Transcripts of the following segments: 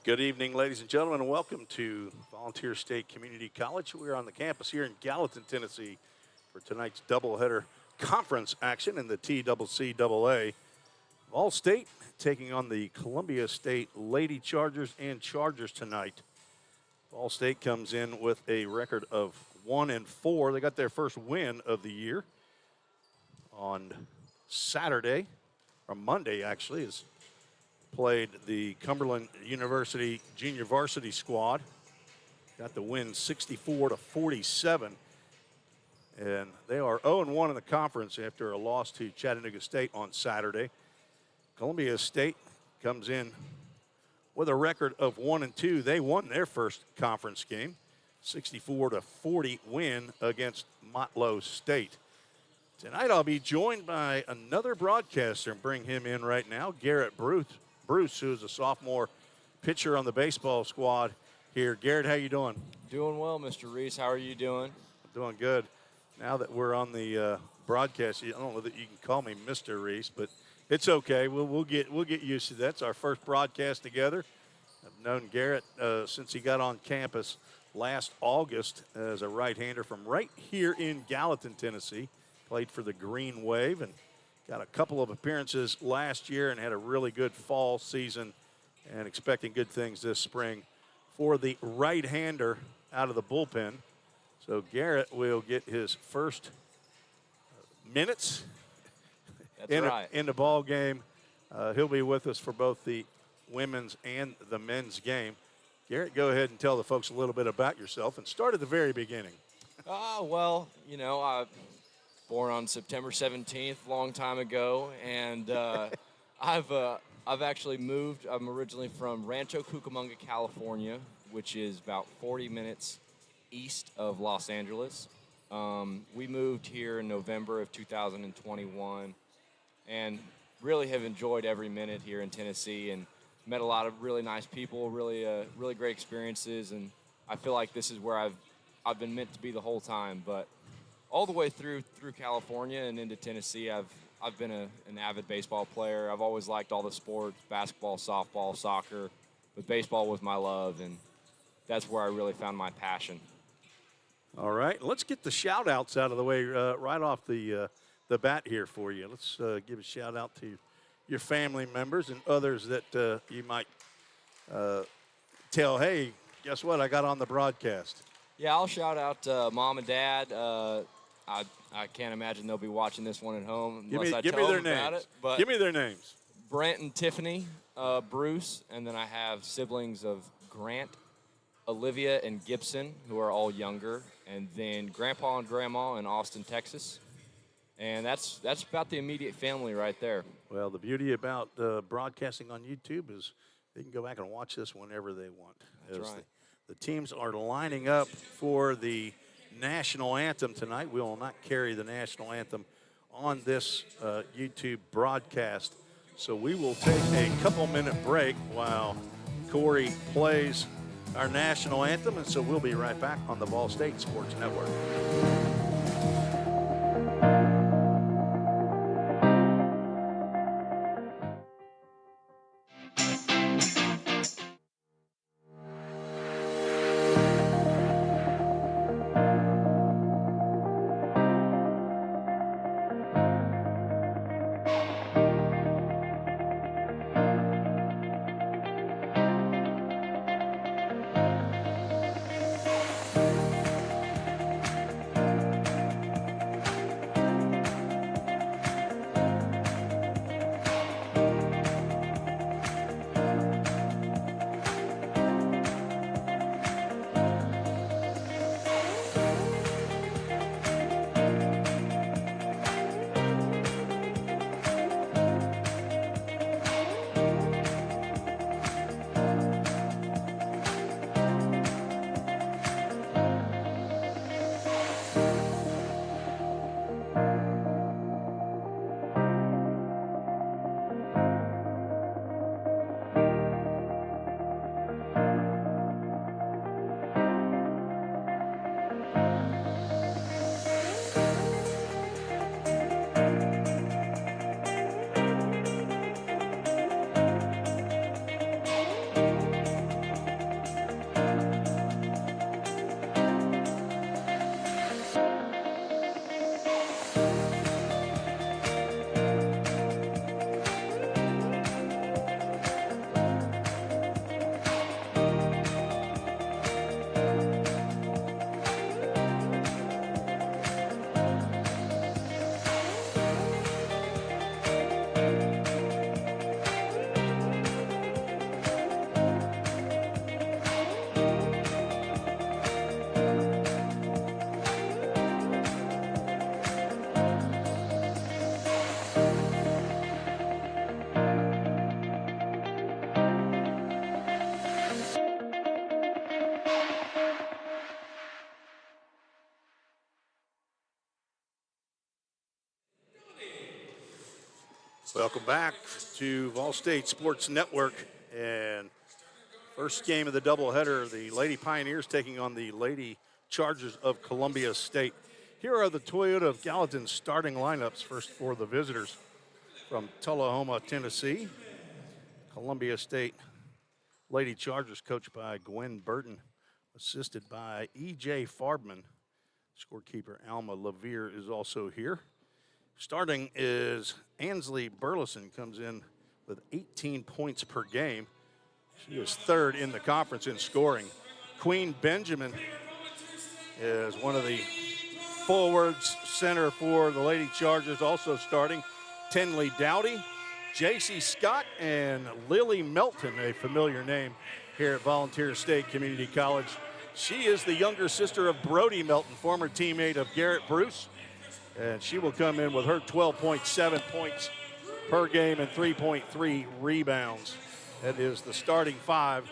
Good evening, ladies and gentlemen, and welcome to Volunteer State Community College. We're on the campus here in Gallatin, Tennessee for tonight's doubleheader conference action in the TCCAA. Volstate taking on the Columbia State Lady Chargers and Chargers tonight. Volstate comes in with a record of 1-4. They got their first win of the year on Saturday, or Monday actually, is played the Cumberland University Junior Varsity squad. Got the win 64-47. And they are 0-1 in the conference after a loss to Chattanooga State on Saturday. Columbia State comes in with a record of 1-2. They won their first conference game, 64-40 win against Motlow State. Tonight I'll be joined by another broadcaster and bring him in right now, Garrett Bruce, who is a sophomore pitcher on the baseball squad here. Garrett, how you doing? Doing well, Mr. Reese. How are you doing? I'm doing good. Now that we're on the broadcast, I don't know that you can call me Mr. Reese, but it's okay. We'll get used to that. It's our first broadcast together. I've known Garrett since he got on campus last August as a right-hander from right here in Gallatin, Tennessee. Played for the Green Wave and got a couple of appearances last year and had a really good fall season and expecting good things this spring for the right-hander out of the bullpen. So Garrett will get his first minutes in the ball game. He'll be with us for both the women's and the men's game. Garrett, go ahead and tell the folks a little bit about yourself and start at the very beginning. Well, you know, I born on September 17th, long time ago, and I've actually moved. I'm originally from Rancho Cucamonga, California, which is about 40 minutes east of Los Angeles. We moved here in November of 2021, and really have enjoyed every minute here in Tennessee, and met a lot of really nice people, really great experiences, and I feel like this is where I've been meant to be the whole time. But all the way through California and into Tennessee, I've been an avid baseball player. I've always liked all the sports, basketball, softball, soccer, but baseball was my love, and that's where I really found my passion. All right, let's get the shout-outs out of the way right off the bat here for you. Let's give a shout-out to your family members and others that you might tell, hey, guess what, I got on the broadcast. Yeah, I'll shout out Mom and Dad. I can't imagine they'll be watching this one at home unless I tell them about it. But give me their names. Brent and Tiffany, Bruce, and then I have siblings of Grant, Olivia, and Gibson, who are all younger, and then Grandpa and Grandma in Austin, Texas. And that's about the immediate family right there. Well, the beauty about broadcasting on YouTube is they can go back and watch this whenever they want. That's right. The teams are lining up for the national anthem tonight. We will not carry the national anthem on this YouTube broadcast. So we will take a couple-minute break while Corey plays our national anthem. And so we'll be right back on the Volstate Sports Network. Welcome back to Volstate Sports Network. And first game of the doubleheader, the Lady Pioneers taking on the Lady Chargers of Columbia State. Here are the Toyota of Gallatin starting lineups. First for the visitors from Tullahoma, Tennessee. Columbia State Lady Chargers coached by Gwen Burton, assisted by E.J. Farbman. Scorekeeper Alma Levere is also here. Starting is Ansley Burleson, comes in with 18 points per game. She is third in the conference in scoring. Queen Benjamin is one of the forwards, center for the Lady Chargers, also starting. Tenley Dowdy, J.C. Scott, and Lily Melton, a familiar name here at Volunteer State Community College. She is the younger sister of Brody Melton, former teammate of Garrett Bruce. And she will come in with her 12.7 points per game and 3.3 rebounds. That is the starting five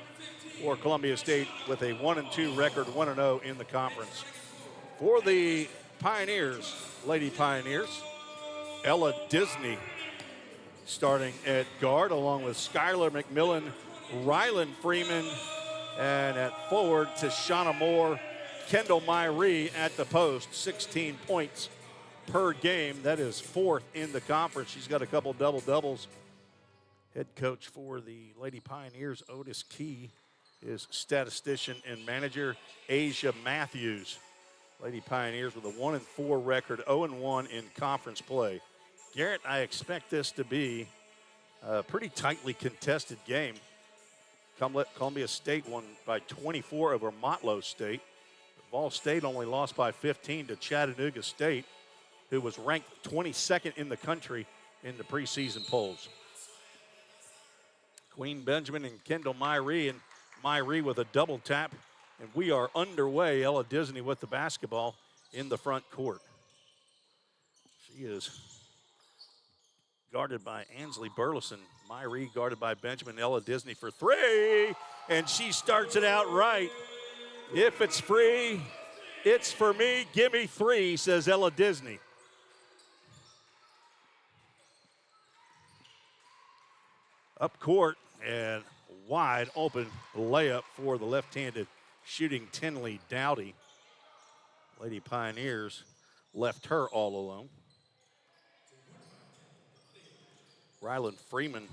for Columbia State with a 1-2 record, 1-0 in the conference. For the Pioneers, Lady Pioneers, Ella Disney starting at guard, along with Skylar McMillan, Rylan Freeman, and at forward, Tashana Moore, Kendall Myrie at the post, 16 points per game. That is fourth in the conference. She's got a couple double-doubles. Head coach for the Lady Pioneers, Otis Key, is statistician and manager Asia Matthews. Lady Pioneers with a 1-4 record, 0-1 in conference play. Garrett, I expect this to be a pretty tightly contested game. Columbia State won by 24 over Motlow State. Vol State only lost by 15 to Chattanooga State, who was ranked 22nd in the country in the preseason polls. Queen Benjamin and Kendall Myrie, and Myrie with a double tap. And we are underway. Ella Disney with the basketball in the front court. She is guarded by Ansley Burleson. Myrie guarded by Benjamin. Ella Disney for three. And she starts it out right. If it's free, it's for me. Give me three, says Ella Disney. Up court and wide open layup for the left-handed shooting Tenley Dowdy. Lady Pioneers left her all alone. Rylan Freeman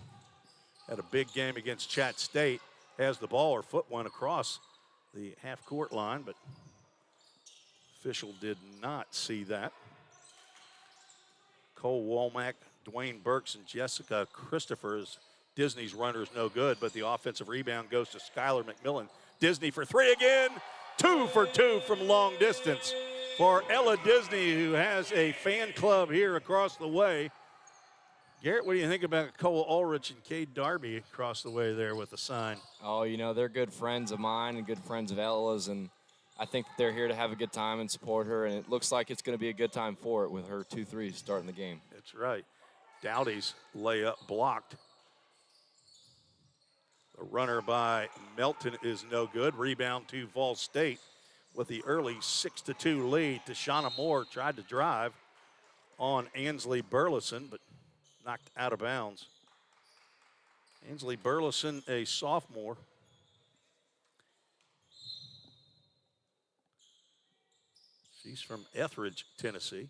had a big game against Chat State. Has the ball, her foot went across the half-court line, but official did not see that. Cole Womack, Dwayne Burks, and Jessica Christopher's Disney's runner is no good, but the offensive rebound goes to Skylar McMillan. Disney for three again. 2 for 2 from long distance for Ella Disney, who has a fan club here across the way. Garrett, what do you think about Cole Ulrich and Cade Darby across the way there with the sign? Oh, you know, they're good friends of mine and good friends of Ella's, and I think they're here to have a good time and support her, and it looks like it's going to be a good time for it with her 2 threes starting the game. That's right. Dowdy's layup blocked. The runner by Melton is no good. Rebound to Vol State with the early 6-2 lead. Tashana Moore tried to drive on Ansley Burleson, but knocked out of bounds. Ansley Burleson, a sophomore. She's from Etheridge, Tennessee.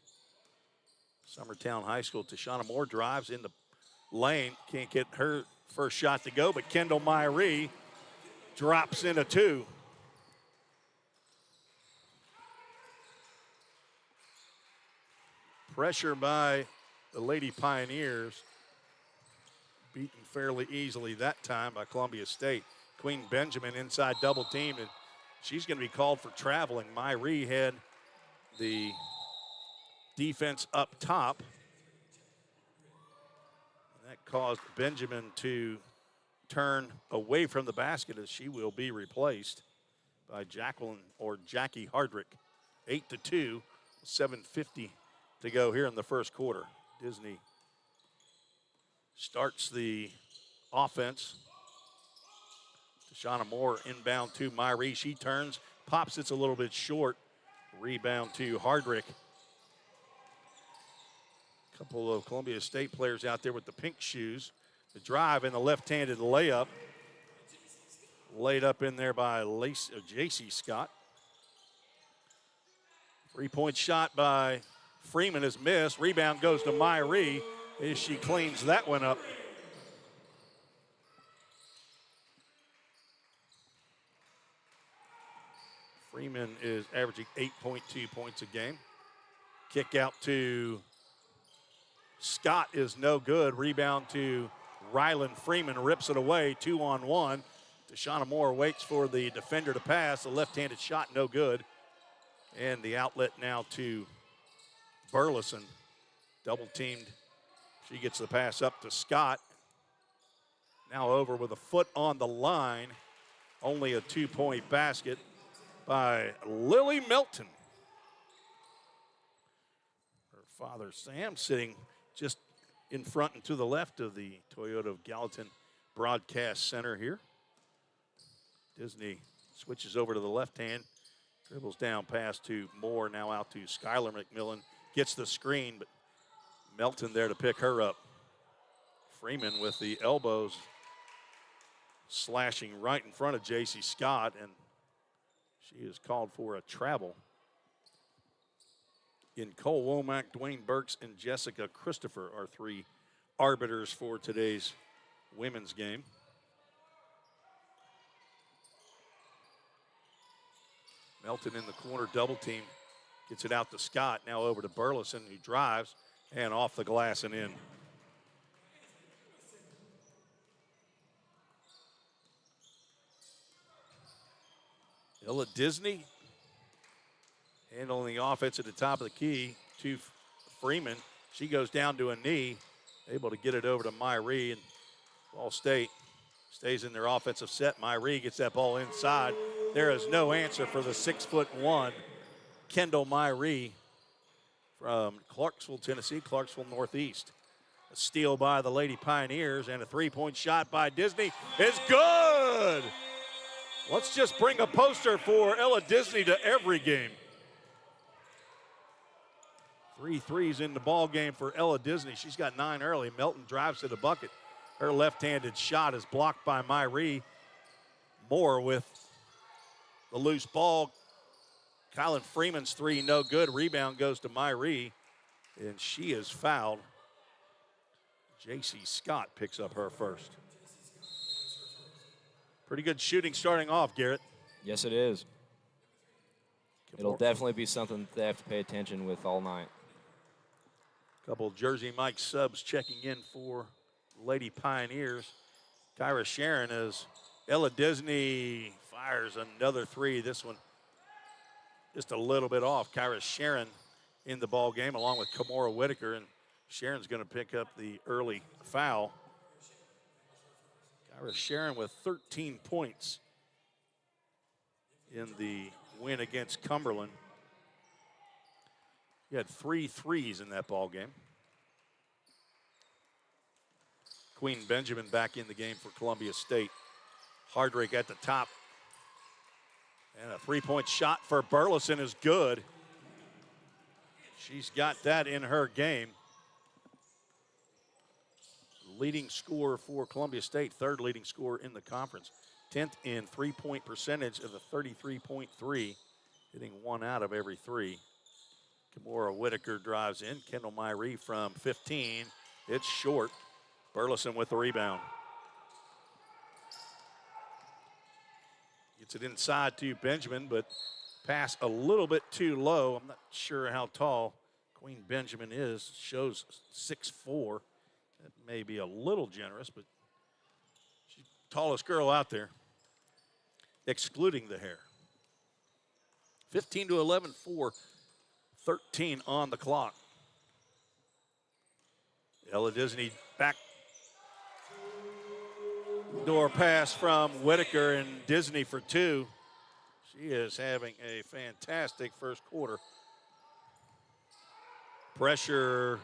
Summertown High School. Tashana Moore drives in the lane. Can't get her first shot to go, but Kendall Myrie drops in a 2. Pressure by the Lady Pioneers. Beaten fairly easily that time by Columbia State. Queen Benjamin inside double team, and she's going to be called for traveling. Myrie had the defense up top. That caused Benjamin to turn away from the basket, as she will be replaced by Jacqueline or Jackie Hardrick. 8-2, 7:50 to go here in the first quarter. Disney starts the offense. Tashana Moore inbound to Myrie. She turns, pops, it's a little bit short. Rebound to Hardrick. A couple of Columbia State players out there with the pink shoes. The drive and the left-handed layup. Laid up in there by J.C. Scott. 3-point shot by Freeman is missed. Rebound goes to Myrie as she cleans that one up. Freeman is averaging 8.2 points a game. Kick out to Scott is no good. Rebound to Ryland Freeman, rips it away, 2-on-1. Deshauna Moore waits for the defender to pass. The left-handed shot, no good. And the outlet now to Burleson. Double teamed. She gets the pass up to Scott. Now over with a foot on the line. Only a 2-point basket by Lily Melton. Her father, Sam, sitting just in front and to the left of the Toyota of Gallatin Broadcast Center here. Disney switches over to the left hand, dribbles down pass to Moore, now out to Skylar McMillan. Gets the screen, but Melton there to pick her up. Freeman with the elbows slashing right in front of J.C. Scott, and she is called for a travel. In Cole Womack, Dwayne Burks, and Jessica Christopher are three arbiters for today's women's game. Melton in the corner, double team. Gets it out to Scott, now over to Burleson, who drives, and off the glass and in. Ella Disney handling the offense at the top of the key to Freeman. She goes down to a knee, able to get it over to Myrie, and Volstate stays in their offensive set. Myrie gets that ball inside. There is no answer for the 6'1" Kendall Myrie from Clarksville, Tennessee, Clarksville Northeast. A steal by the Lady Pioneers and a 3-point shot by Disney is good. Let's just bring a poster for Ella Disney to every game. 3 threes in the ball game for Ella Disney. She's got 9 early. Melton drives to the bucket. Her left-handed shot is blocked by Myrie. Moore with the loose ball. Kylan Freeman's 3, no good. Rebound goes to Myrie, and she is fouled. J.C. Scott picks up her first. Pretty good shooting starting off, Garrett. Yes, it is. It'll definitely be something they have to pay attention with all night. Couple Jersey Mike subs checking in for Lady Pioneers. Kyra Sharon as Ella Disney fires another 3. This one just a little bit off. Kyra Sharon in the ball game along with Kamora Whitaker, and Sharon's going to pick up the early foul. Kyra Sharon with 13 points in the win against Cumberland. He had 3 threes in that ball game. Queen Benjamin back in the game for Columbia State. Hardrick at the top. And a 3-point shot for Burleson is good. She's got that in her game. Leading scorer for Columbia State, 3rd leading scorer in the conference. 10th in 3-point percentage of the 33.3, hitting 1 out of every 3. Kamora Whitaker drives in. Kendall Myrie from 15. It's short. Burleson with the rebound. Gets it inside to Benjamin, but pass a little bit too low. I'm not sure how tall Queen Benjamin is. Shows 6'4". That may be a little generous, but she's the tallest girl out there, excluding the hair. 15 to 11 for 13 on the clock. Ella Disney back door pass from Whitaker, and Disney for 2. She is having a fantastic first quarter. Pressure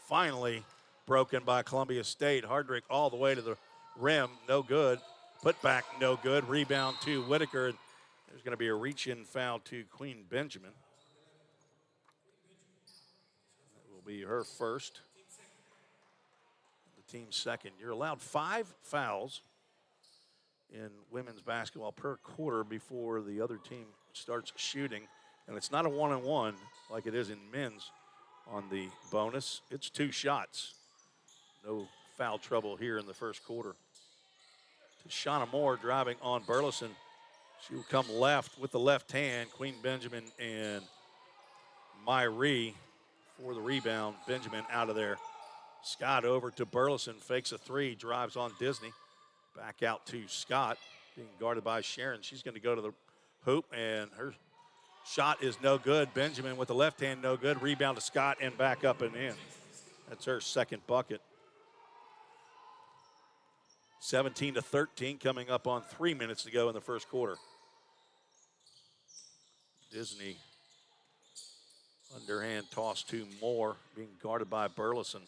finally broken by Columbia State. Hardrick all the way to the rim, no good. Put back, no good. Rebound to Whitaker, and there's going to be a reach-in foul to Queen Benjamin. That will be her first. team's second. You're allowed 5 fouls in women's basketball per quarter before the other team starts shooting. And it's not a 1-on-1 like it is in men's on the bonus. It's 2 shots. No foul trouble here in the first quarter. Shauna Moore driving on Burleson. She will come left with the left hand. Queen Benjamin and Myrie for the rebound. Benjamin out of there. Scott over to Burleson, fakes a 3, drives on Disney. Back out to Scott, being guarded by Sharon. She's going to go to the hoop, and her shot is no good. Benjamin with the left hand, no good. Rebound to Scott and back up and in. That's her second bucket. 17-13, coming up on 3 minutes to go in the first quarter. Disney, underhand toss to Moore, being guarded by Burleson.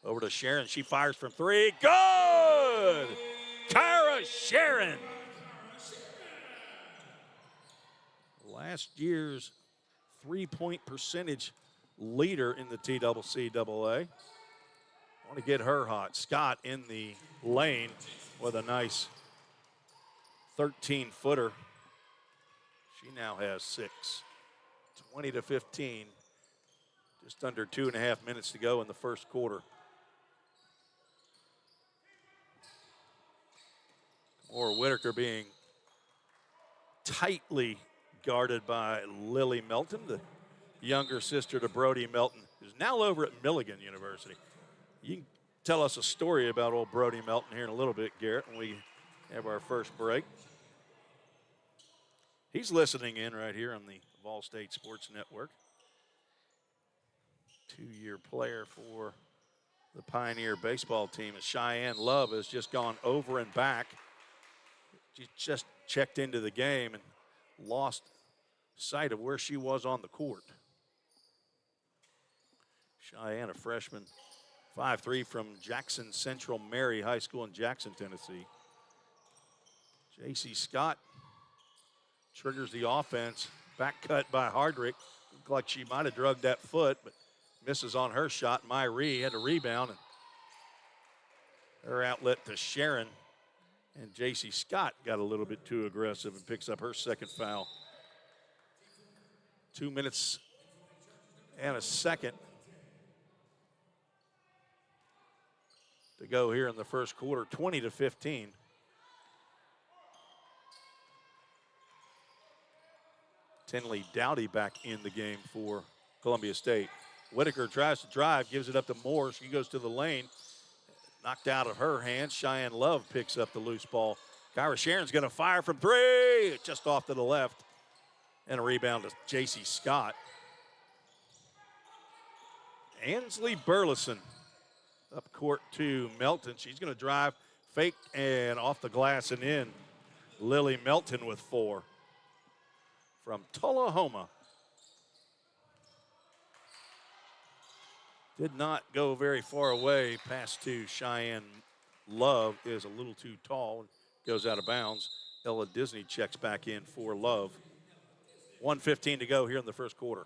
Over to Sharon, she fires from 3, good! Kyra Sharon. Last year's 3-point percentage leader in the TCCAA. Want to get her hot. Scott in the lane with a nice 13-footer. She now has 6. 20-15. Just under 2.5 minutes to go in the first quarter. Or Whitaker being tightly guarded by Lily Melton, the younger sister to Brody Melton, who's now over at Milligan University. You can tell us a story about old Brody Melton here in a little bit, Garrett, when we have our first break. He's listening in right here on the Volstate Sports Network. 2-year player for the Pioneer baseball team. As Cheyenne Love has just gone over and back. She just checked into the game and lost sight of where she was on the court. Cheyenne, a freshman, 5'3" from Jackson Central Mary High School in Jackson, Tennessee. J.C. Scott triggers the offense. Back cut by Hardrick. Looked like she might have drugged that foot, but misses on her shot. Myrie had a rebound, and her outlet to Sharon. And J.C. Scott got a little bit too aggressive and picks up her second foul. 2 minutes and a second to go here in the first quarter, 20-15. Tinley Dowdy back in the game for Columbia State. Whitaker tries to drive, gives it up to Moore. She goes to the lane. Knocked out of her hands. Cheyenne Love picks up the loose ball. Kyra Sharon's going to fire from 3. Just off to the left. And a rebound to J.C. Scott. Ansley Burleson up court to Melton. She's going to drive, fake, and off the glass and in. Lily Melton with 4 from Tullahoma. Did not go very far away. Pass to Cheyenne Love is a little too tall. Goes out of bounds. Ella Disney checks back in for Love. 1:15 to go here in the first quarter.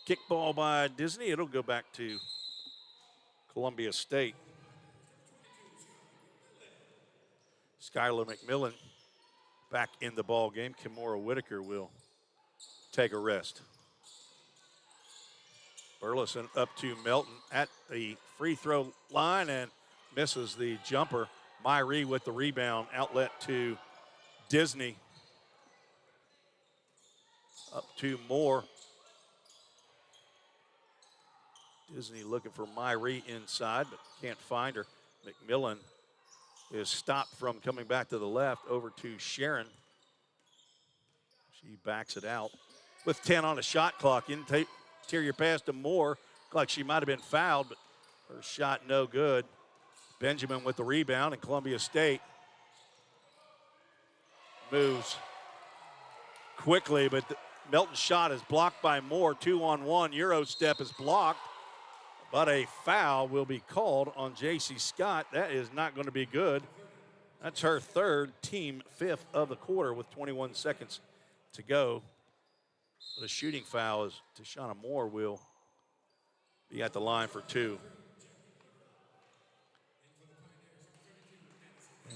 Kickball by Disney. It'll go back to Columbia State. Skylar McMillan back in the ball game. Kimora Whitaker will take a rest. Burleson up to Melton at the free throw line and misses the jumper. Myrie with the rebound. Outlet to Disney. Up to Moore. Disney looking for Myrie inside, but can't find her. McMillan is stopped from coming back to the left. Over to Sharon. She backs it out with 10 on the shot clock. Interior pass to Moore. Looked like she might have been fouled, but her shot no good. Benjamin with the rebound, and Columbia State moves quickly, but Melton's shot is blocked by Moore. 2-on-1. Euro step is blocked, but a foul will be called on J.C. Scott. That is not going to be good. That's her third, team 5th of the quarter with 21 seconds to go. The shooting foul is Tashana Moore will be at the line for 2.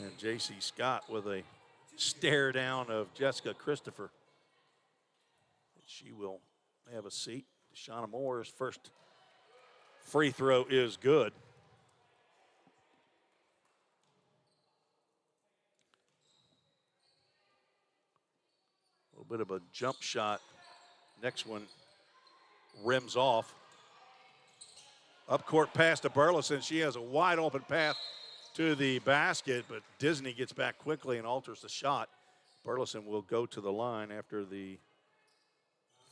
And J.C. Scott with a stare down of Jessica Christopher. She will have a seat. Tashana Moore's first free throw is good. A little bit of a jump shot. Next one rims off. Up court pass to Burleson. She has a wide open path to the basket, but Disney gets back quickly and alters the shot. Burleson will go to the line after the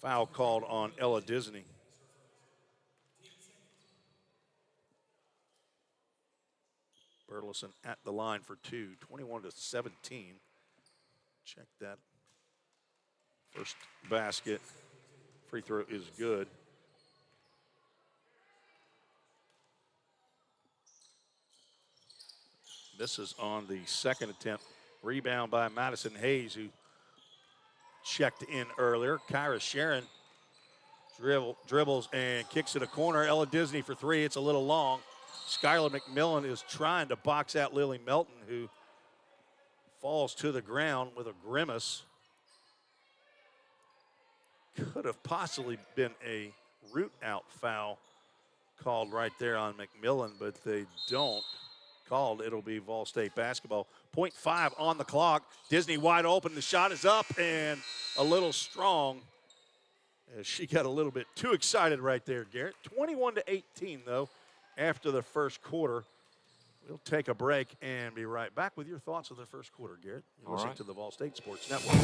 foul called on Ella Disney. Burleson at the line for 2, 21-17. Check that. First basket. Free throw is good. Misses on the second attempt. Rebound by Madison Hayes, who checked in earlier. Kyra Sharon dribbles and kicks it a corner. Ella Disney for 3. It's a little long. Skylar McMillan is trying to box out Lily Melton, who falls to the ground with a grimace. Could have possibly been a root out foul called right there on McMillan, but they don't called. It'll be Vol State basketball. 0.5 on the clock. Disney wide open. The shot is up and a little strong. As she got a little bit too excited right there, Garrett. 21-18, though, after the first quarter. We'll take a break and be right back with your thoughts of the first quarter, Garrett. You're listening to the Vol State Sports Network.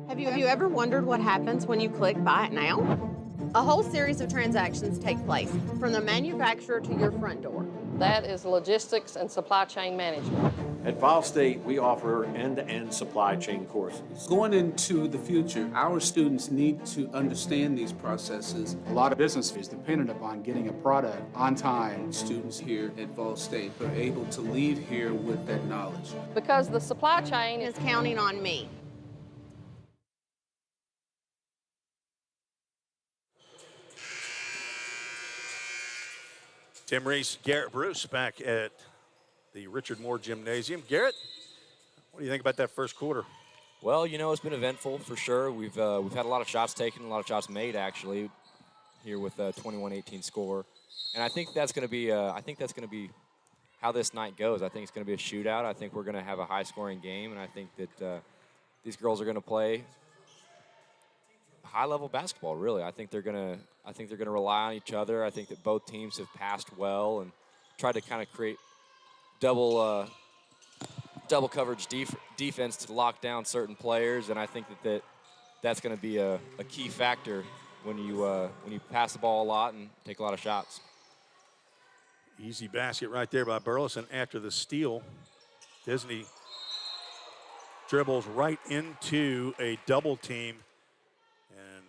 Have you ever wondered what happens when you click Buy It Now? A whole series of transactions take place, from the manufacturer to your front door. That is logistics and supply chain management. At Volstate, we offer end-to-end supply chain courses. Going into the future, our students need to understand these processes. A lot of business is dependent upon getting a product on time. Students here at Vol State are able to leave here with that knowledge. Because the supply chain Is counting on me. Tim Reese, Garrett Bruce back at the Richard Moore Gymnasium. Garrett, what do you think about that first quarter? Well, you know, it's been eventful for sure. We've had a lot of shots taken, a lot of shots made actually, here with a 21-18 score, and I think that's going to be how this night goes. I think it's going to be a shootout. I think we're going to have a high-scoring game, and I think that these girls are going to play high-level basketball. Really, I think they're going to rely on each other. I think that both teams have passed well and tried to kind of create double coverage defense to lock down certain players, and I think that's going to be a key factor when you pass the ball a lot and take a lot of shots. Easy basket right there by Burleson after the steal. Disney dribbles right into a double team and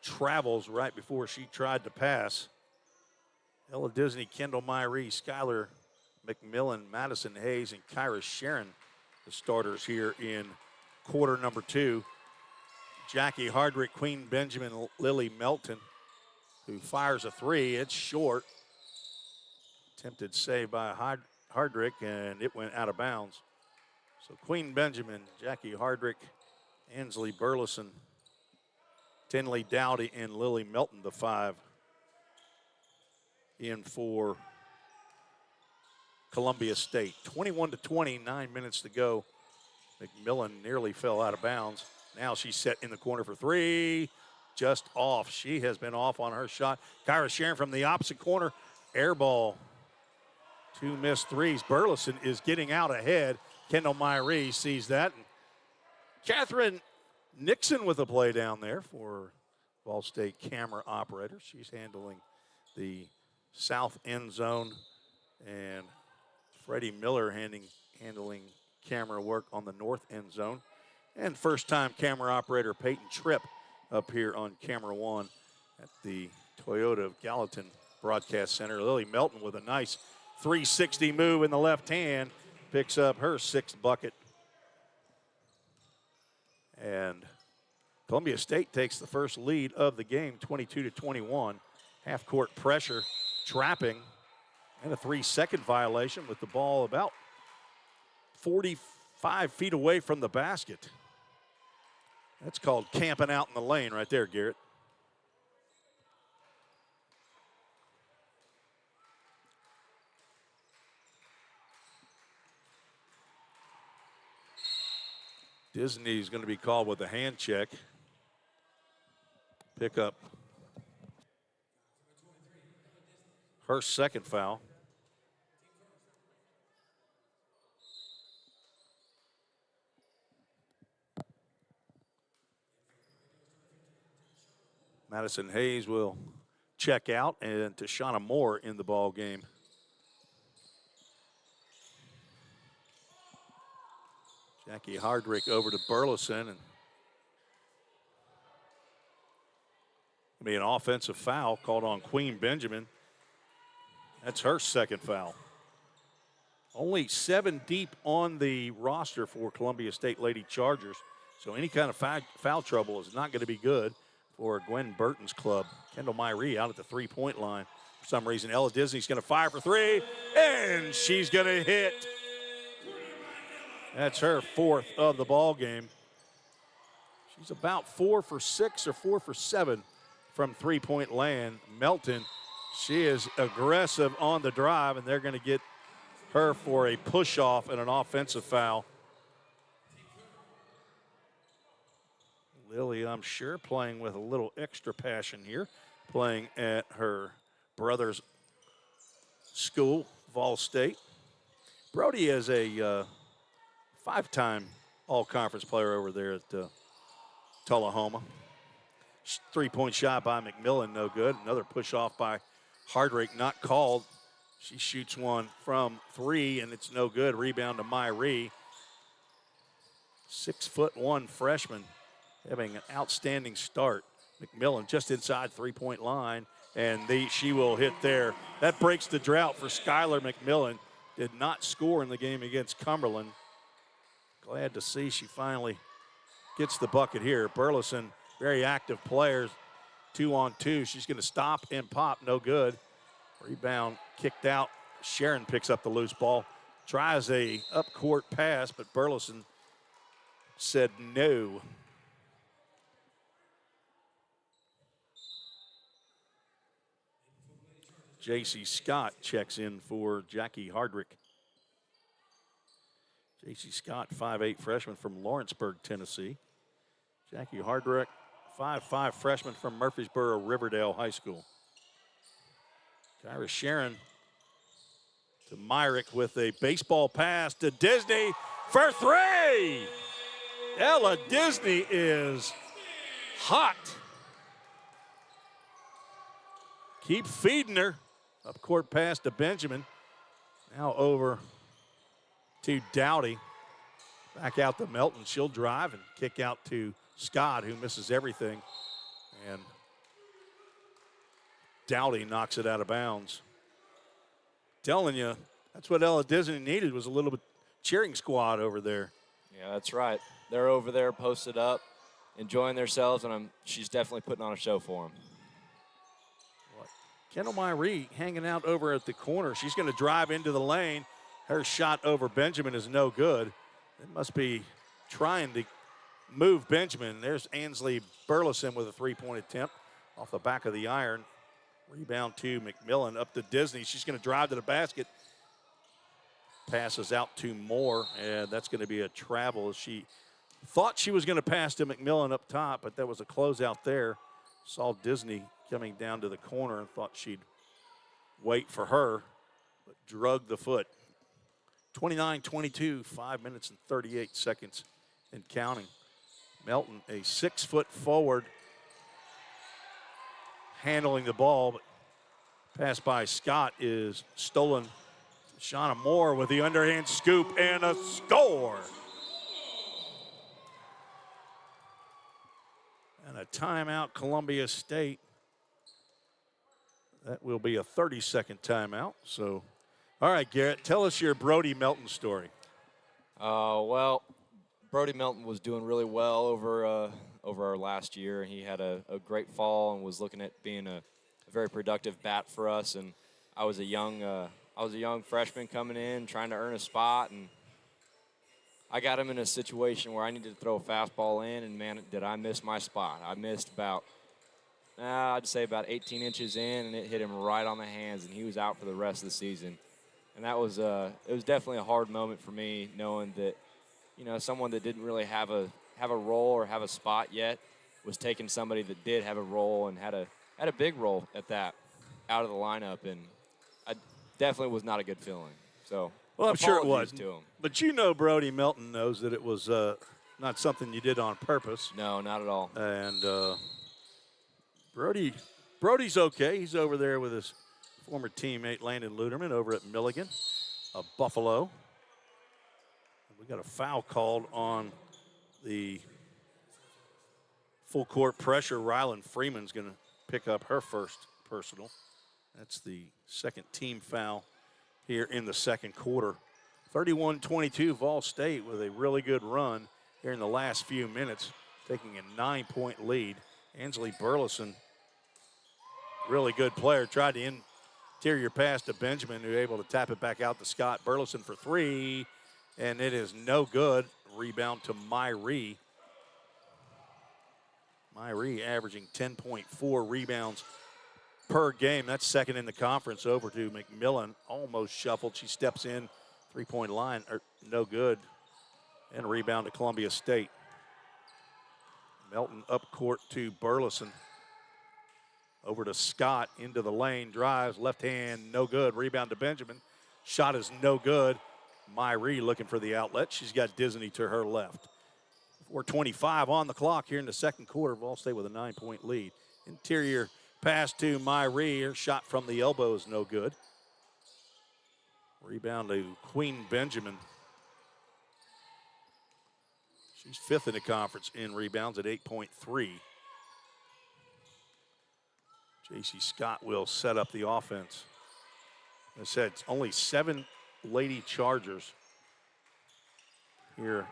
travels right before she tried to pass. Ella Disney, Kendall Myrie, Skylar McMillan, Madison Hayes, and Kyra Sharon, the starters here in quarter number 2. Jackie Hardrick, Queen Benjamin, Lily Melton, who fires a 3. It's short. Attempted save by Hardrick, and it went out of bounds. So Queen Benjamin, Jackie Hardrick, Ansley Burleson, Tinley Dowdy, and Lily Melton, the 5 in for Columbia State. 21-20, 9 minutes to go. McMillan nearly fell out of bounds. Now she's set in the corner for 3, just off. She has been off on her shot. Kyra Sharon from the opposite corner, air ball. 2 missed threes. Burleson is getting out ahead. Kendall Myrie sees that. And Catherine Nixon with a play down there for Vol State camera operator. She's handling the south end zone, and Freddie Miller handling camera work on the north end zone. And first-time camera operator Peyton Tripp up here on camera one at the Toyota of Gallatin Broadcast Center. Lily Melton with a nice 360 move in the left hand, picks up her 6th bucket. And Columbia State takes the first lead of the game, 22-21. Half-court pressure, trapping, and a 3-second violation with the ball about 45 feet away from the basket. That's called camping out in the lane right there, Garrett. Disney's going to be called with a hand check. Pick up her 2nd foul. Madison Hayes will check out, and Tashana Moore in the ball game. Jackie Hardrick over to Burleson, and it'll be an offensive foul called on Queen Benjamin. That's her 2nd foul. Only 7 deep on the roster for Columbia State Lady Chargers, so any kind of foul trouble is not going to be good for Gwen Burton's club. Kendall Myree out at the 3-point line. For some reason, Ella Disney's going to fire for 3, and she's going to hit. That's her 4th of the ball game. She's about 4 for 6 or 4 for 7 from 3-point land. Melton, she is aggressive on the drive, and they're going to get her for a push-off and an offensive foul. Lily, I'm sure, playing with a little extra passion here, playing at her brother's school, Volstate. Brody is a 5-time all-conference player over there at Tullahoma. 3-point shot by McMillan, no good. Another push-off by Hardrick, not called. She shoots one from 3, and it's no good. Rebound to Myree. 6'1" freshman, having an outstanding start. McMillan just inside 3-point line, and she will hit there. That breaks the drought for Skylar McMillan. Did not score in the game against Cumberland. Glad to see she finally gets the bucket here. Burleson, very active players, 2-on-2. She's going to stop and pop, no good. Rebound kicked out. Sharon picks up the loose ball. Tries a up-court pass, but Burleson said no. J.C. Scott checks in for Jackie Hardrick. J.C. Scott, 5'8" freshman from Lawrenceburg, Tennessee. Jackie Hardrick, 5'5" freshman from Murfreesboro Riverdale High School. Kyra Sharon to Myrick with a baseball pass to Disney for 3. Ella Disney is hot. Keep feeding her. Up court pass to Benjamin. Now over to Dowdy. Back out to Melton. She'll drive and kick out to Scott, who misses everything. And Dowdy knocks it out of bounds. Telling you, that's what Ella Disney needed, was a little bit cheering squad over there. Yeah, that's right. They're over there posted up, enjoying themselves, and she's definitely putting on a show for them. Kendall Myree hanging out over at the corner. She's going to drive into the lane. Her shot over Benjamin is no good. They must be trying to move Benjamin. There's Ansley Burleson with a 3-point attempt off the back of the iron. Rebound to McMillan, up to Disney. She's going to drive to the basket. Passes out to Moore, and that's going to be a travel. She thought she was going to pass to McMillan up top, but that was a closeout there. Saw Disney coming down to the corner and thought she'd wait for her, but drug the foot. 29-22, 5 minutes and 38 seconds and counting. Melton, a 6-foot forward, handling the ball, but pass by Scott is stolen Shauna Moore with the underhand scoop and a score. And a timeout, Columbia State. That will be a 30-second timeout. So, all right, Garrett, tell us your Brody Melton story. Well, Brody Melton was doing really well over our last year. He had a great fall and was looking at being a very productive bat for us. And I was a young freshman coming in, trying to earn a spot, and I got him in a situation where I needed to throw a fastball in, and man, did I miss my spot. I missed I'd say about 18 inches in, and it hit him right on the hands, and he was out for the rest of the season. And that was it was definitely a hard moment for me, knowing that, someone that didn't really have a role or have a spot yet was taking somebody that did have a role and had a big role at that out of the lineup, and I definitely was not a good feeling. So, well, I'm sure it was. To him. But Brody Melton knows that it was not something you did on purpose. No, not at all. And Brody's okay. He's over there with his former teammate Landon Luderman over at Milligan of Buffalo. We got a foul called on the full court pressure. Rylan Freeman's going to pick up her first personal. That's the second team foul here in the second quarter. 31-22, Vol State with a really good run here in the last few minutes, taking a 9-point lead. Ansley Burleson, really good player, tried to interior pass to Benjamin, who was able to tap it back out to Scott Burleson for three, and it is no good. Rebound to Myrie. Myrie averaging 10.4 rebounds per game. That's second in the conference, over to McMillan. Almost shuffled. She steps in, three-point line, no good. And a rebound to Columbia State. Melton up court to Burleson. Over to Scott, into the lane, drives, left hand, no good. Rebound to Benjamin. Shot is no good. Myrie looking for the outlet. She's got Disney to her left. 4:25 on the clock here in the second quarter. Vol State with a 9-point lead. Interior pass to Myrie. Her shot from the elbow is no good. Rebound to Queen Benjamin. She's fifth in the conference in rebounds at 8.3. J.C. Scott will set up the offense. As I said, it's only 7 Lady Chargers here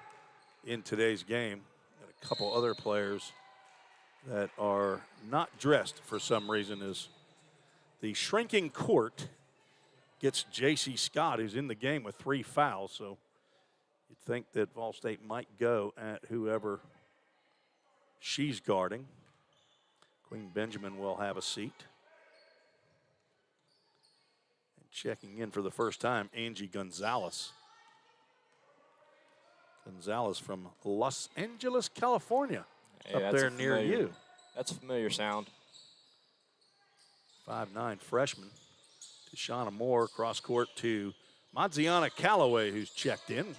in today's game. And a couple other players that are not dressed for some reason, as the shrinking court gets J.C. Scott, who's in the game with 3 fouls. So you'd think that Vol State might go at whoever she's guarding. Queen Benjamin will have a seat. And checking in for the first time, Angie Gonzalez. Gonzalez from Los Angeles, California, hey, up there near you. That's a familiar sound. 5'9" freshman. To Shauna Moore, cross court to Madziana Calloway, who's checked in.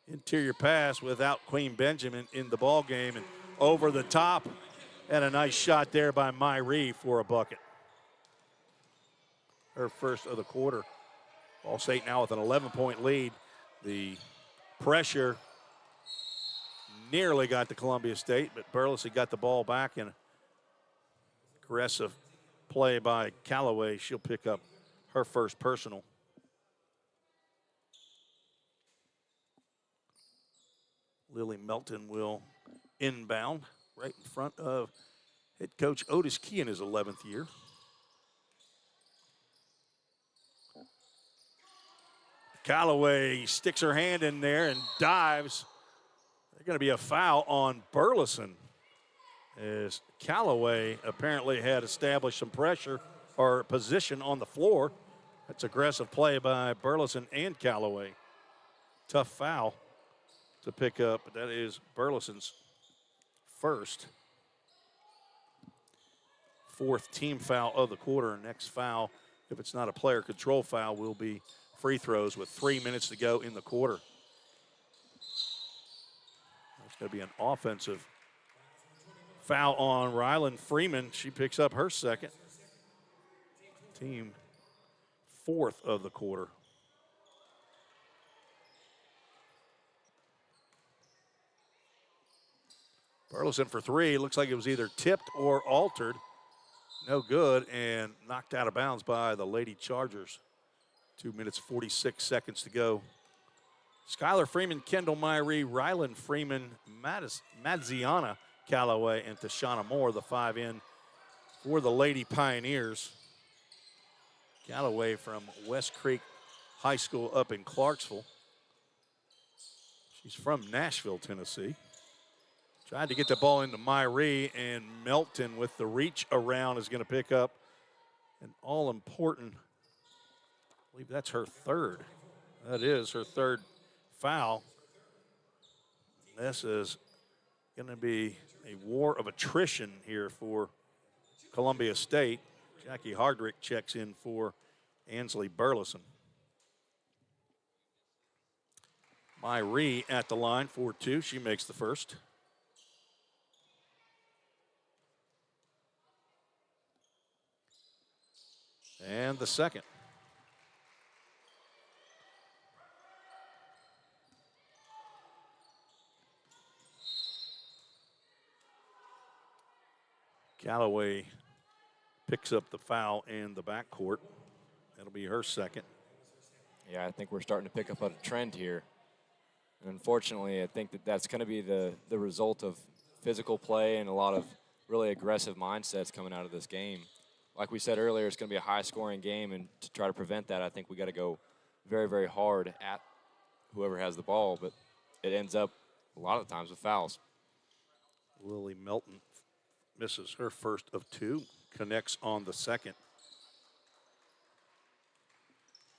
Interior pass without Queen Benjamin in the ball game, and over the top, and a nice shot there by Myrie for a bucket. Her first of the quarter. Vol State now with an 11-point lead. The pressure nearly got to Columbia State, but Burleson got the ball back, and aggressive play by Calloway. She'll pick up her first personal. Lily Melton will inbound right in front of head coach Otis Key in his 11th year. Calloway sticks her hand in there and dives. There's going to be a foul on Burleson, as Calloway apparently had established some pressure or position on the floor. That's aggressive play by Burleson and Calloway. Tough foul to pick up, but that is Burleson's first. 4th team foul of the quarter. Next foul, if it's not a player control foul, will be free throws with 3 minutes to go in the quarter. There's going to be an offensive foul on Rylan Freeman. She picks up her second. Team 4th of the quarter. Burleson for three. Looks like it was either tipped or altered. No good, and knocked out of bounds by the Lady Chargers. 2 minutes, 46 seconds to go. Skylar Freeman, Kendall Myrie, Rylan Freeman, Madziana Calloway, and Tashana Moore, the 5 in for the Lady Pioneers. Calloway from West Creek High School up in Clarksville. She's from Nashville, Tennessee. Tried to get the ball into Myrie, and Melton with the reach around is going to pick up an all-important, I believe that's her third. That is her third foul. This is going to be a war of attrition here for Columbia State. Jackie Hardrick checks in for Ansley Burleson. Myrie at the line for two. She makes the first. And the second. Calloway picks up the foul in the backcourt. That'll be her second. Yeah, I think we're starting to pick up a trend here. And unfortunately, I think that that's going to be the result of physical play and a lot of really aggressive mindsets coming out of this game. Like we said earlier, it's going to be a high-scoring game, and to try to prevent that, I think we got to go very, very hard at whoever has the ball, but it ends up a lot of the times with fouls. Lily Melton misses her first of two, connects on the second.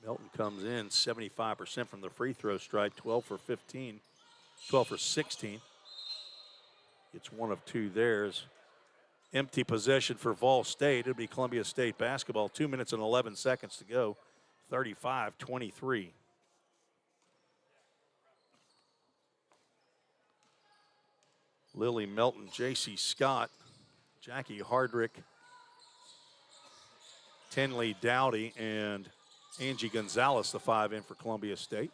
Melton comes in 75% from the free throw stripe, 12 for 15, 12 for 16. Gets one of two there's. Empty possession for Vol State. It'll be Columbia State basketball. 2 minutes and 11 seconds to go. 35-23. Lily Melton, J.C. Scott, Jackie Hardrick, Tenley Dowdy, and Angie Gonzalez, the 5 in for Columbia State.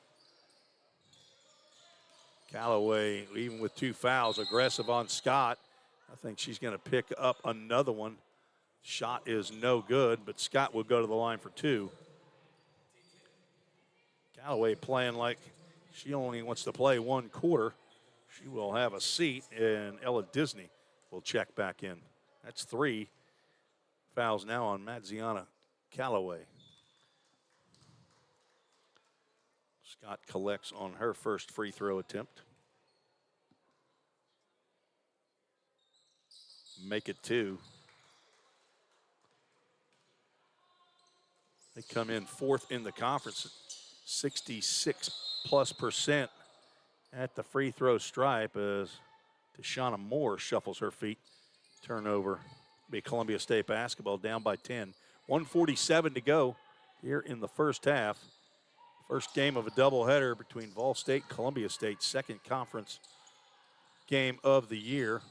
Calloway, even with two fouls, aggressive on Scott. I think she's going to pick up another one. Shot is no good, but Scott will go to the line for two. Calloway playing like she only wants to play one quarter. She will have a seat, and Ella Disney will check back in. That's 3 fouls now on Madziana Calloway. Scott collects on her first free throw attempt. Make it 2. They come in 4th in the conference, 66+% at the free throw stripe as Tashana Moore shuffles her feet. Turnover, be Columbia State basketball down by 10. 1:47 to go here in the first half. First game of a doubleheader between Vol State and Columbia State, second conference game of the year.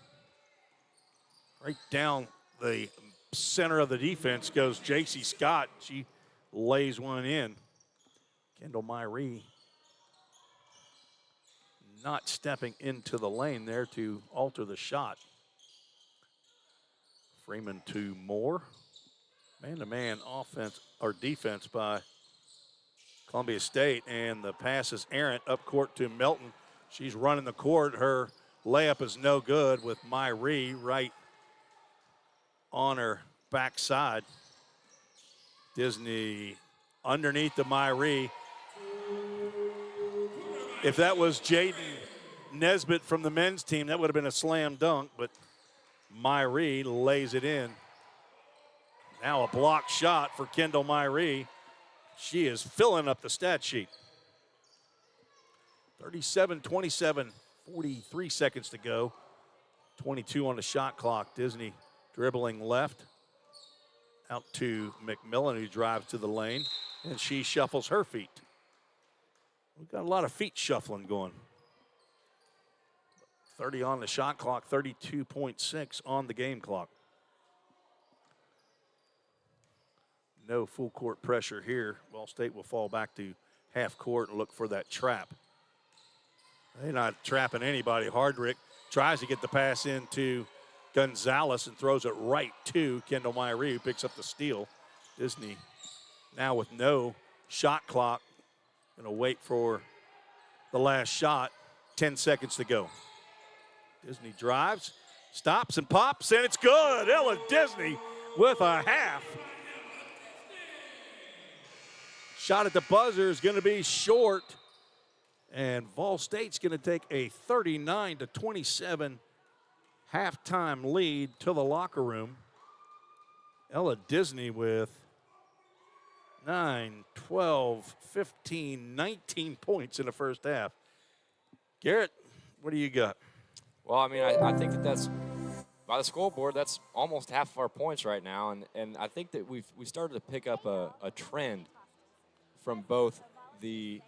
Right down the center of the defense goes J.C. Scott. She lays one in. Kendall Myrie not stepping into the lane there to alter the shot. Freeman to Moore. Man-to-man offense or defense by Columbia State, and the pass is errant up court to Melton. She's running the court. Her layup is no good with Myrie right on her backside. Disney underneath the Myrie. If that was Jaden Nesbitt from the men's team, that would have been a slam dunk, but Myrie lays it in. Now a block shot for Kendall Myrie. She is filling up the stat sheet. 37-27, 43 seconds to go. 22 on the shot clock. Disney dribbling left out to McMillan, who drives to the lane, and she shuffles her feet. We've got a lot of feet shuffling going. 30 on the shot clock, 32.6 on the game clock. No full court pressure here. Vol State will fall back to half court and look for that trap. They're not trapping anybody. Hardrick tries to get the pass into Gonzalez and throws it right to Kendall Myrie, who picks up the steal. Disney now with no shot clock. Going to wait for the last shot. 10 seconds to go. Disney drives, stops and pops, and it's good. Ella Disney with a half. Shot at the buzzer is going to be short. And Volstate's going to take a 39-27 halftime lead to the locker room. Ella Disney with 9, 12, 15, 19 points in the first half. Garrett, what do you got? Well, I mean, I think that's by the scoreboard. That's almost half of our points right now, and I think that we started to pick up a trend from both the.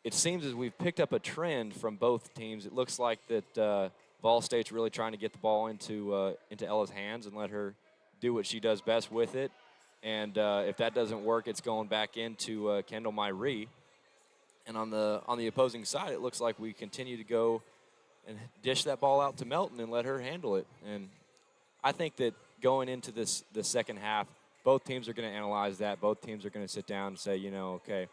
It seems as we've picked up a trend from both teams. It looks like that Ball State's really trying to get the ball into Ella's hands and let her do what she does best with it. And if that doesn't work, it's going back into Kendall Myrie. And on the opposing side, it looks like we continue to go and dish that ball out to Melton and let her handle it. And I think that going into the second half, both teams are going to analyze that. Both teams are going to sit down and say, okay,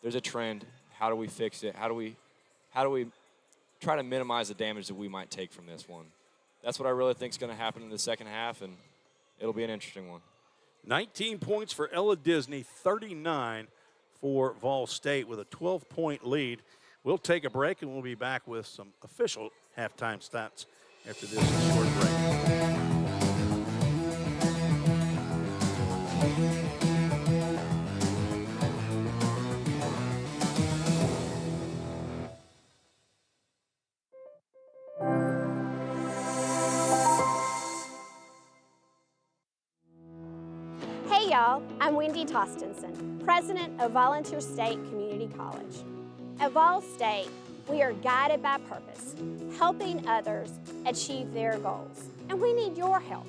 there's a trend. How do we fix it? How do we try to minimize the damage that we might take from this one? That's what I really think is going to happen in the second half, and it'll be an interesting one. 19 points for Ella Disney, 39 for Vol State with a 12-point lead. We'll take a break, and we'll be back with some official halftime stats after this short break. Hey y'all, I'm Wendy Tostenson, President of Volunteer State Community College. At Vol State, we are guided by purpose, helping others achieve their goals, and we need your help.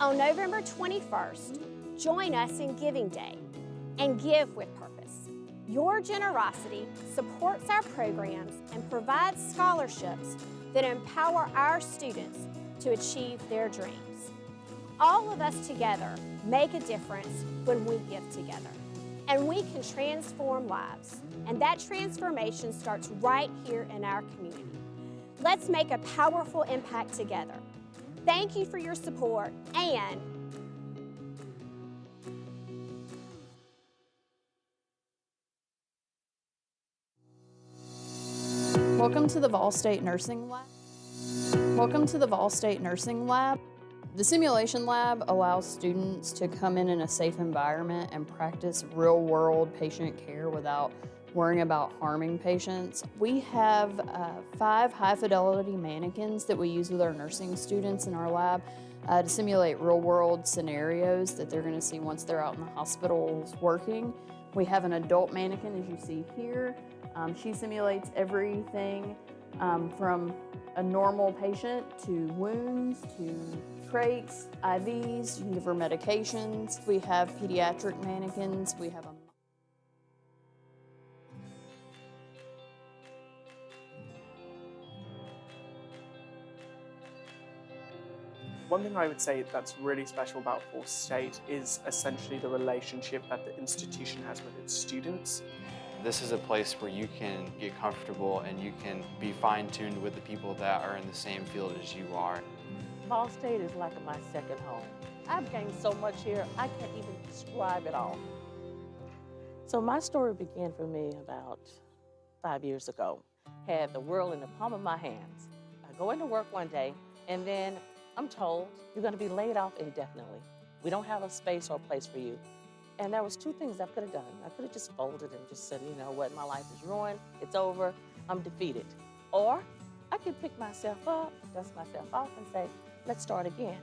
On November 21st, join us in Giving Day and give with purpose. Your generosity supports our programs and provides scholarships that empower our students to achieve their dreams. All of us together make a difference when we give together. And we can transform lives. And that transformation starts right here in our community. Let's make a powerful impact together. Thank you for your support and Welcome to the Volstate Nursing Lab. Welcome to the Volstate Nursing Lab. The simulation lab allows students to come in a safe environment and practice real-world patient care without worrying about harming patients. We have 5 high-fidelity mannequins that we use with our nursing students in our lab to simulate real-world scenarios that they're going to see once they're out in the hospitals working. We have an adult mannequin, as you see here. She simulates everything from a normal patient to wounds to trachs, IVs, you can give her medications. We have pediatric mannequins. We have a One thing I would say that's really special about Volstate is essentially the relationship that the institution has with its students. This is a place where you can get comfortable and you can be fine-tuned with the people that are in the same field as you are. Volstate is like my second home. I've gained so much here, I can't even describe it all. So my story began for me about 5 years ago. Had the world in the palm of my hands. I go into work one day, and then I'm told, you're gonna be laid off indefinitely. We don't have a space or a place for you. And there was 2 things I could have done. I could have just folded and just said, you know what, my life is ruined, it's over, I'm defeated. Or I could pick myself up, dust myself off and say, let's start again.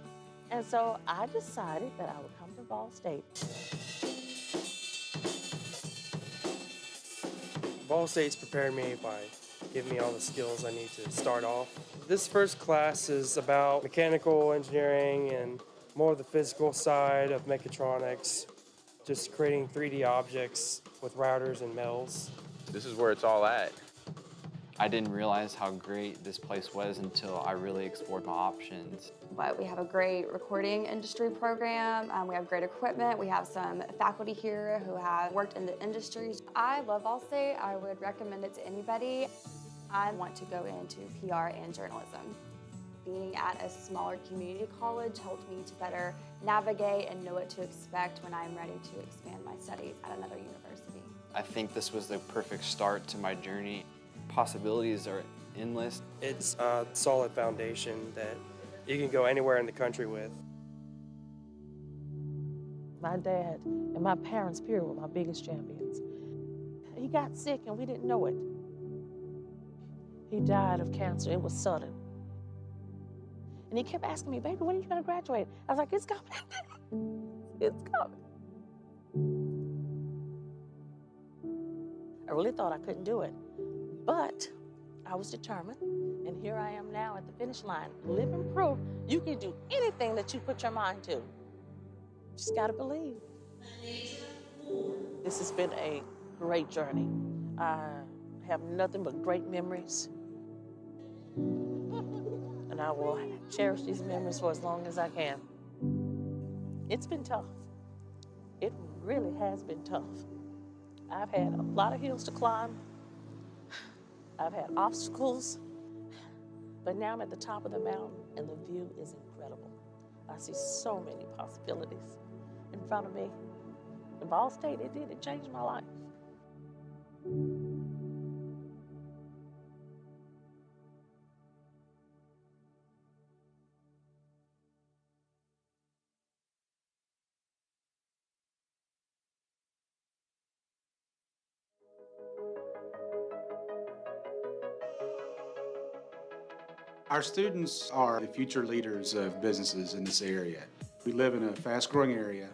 And so I decided that I would come to Volstate. Volstate's prepared me by giving me all the skills I need to start off. This first class is about mechanical engineering and more of the physical side of mechatronics, just creating 3D objects with routers and mills. This is where it's all at. I didn't realize how great this place was until I really explored my options. But we have a great recording industry program. We have great equipment. We have some faculty here who have worked in the industries. I love Volstate. I would recommend it to anybody. I want to go into PR and journalism. Being at a smaller community college helped me to better navigate and know what to expect when I'm ready to expand my studies at another university. I think this was the perfect start to my journey. Possibilities are endless. It's a solid foundation that you can go anywhere in the country with. My dad and my parents, period, were my biggest champions. He got sick and we didn't know it. He died of cancer. It was sudden. And he kept asking me, baby, when are you gonna graduate? I was like, it's coming. It's coming. I really thought I couldn't do it, but I was determined. And here I am now at the finish line, living proof you can do anything that you put your mind to. Just gotta believe. This has been a great journey. I have nothing but great memories. And I will cherish these memories for as long as I can. It's been tough. It really has been tough. I've had a lot of hills to climb. I've had obstacles. But now I'm at the top of the mountain and the view is incredible. I see so many possibilities in front of me. And Volstate, it did. It changed my life. Our students are the future leaders of businesses in this area. We live in a fast-growing area.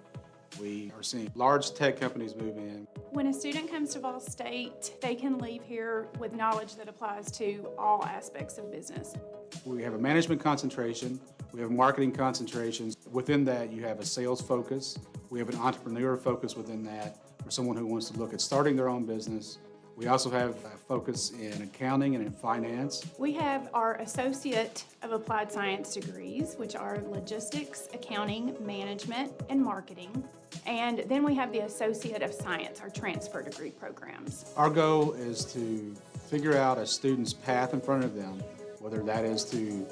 We are seeing large tech companies move in. When a student comes to Vol State, they can leave here with knowledge that applies to all aspects of business. We have a management concentration. We have marketing concentrations. Within that, you have a sales focus. We have an entrepreneur focus within that for someone who wants to look at starting their own business. We also have a focus in accounting and in finance. We have our Associate of Applied Science degrees, which are logistics, accounting, management, and marketing. And then we have the Associate of Science, our transfer degree programs. Our goal is to figure out a student's path in front of them, whether that is to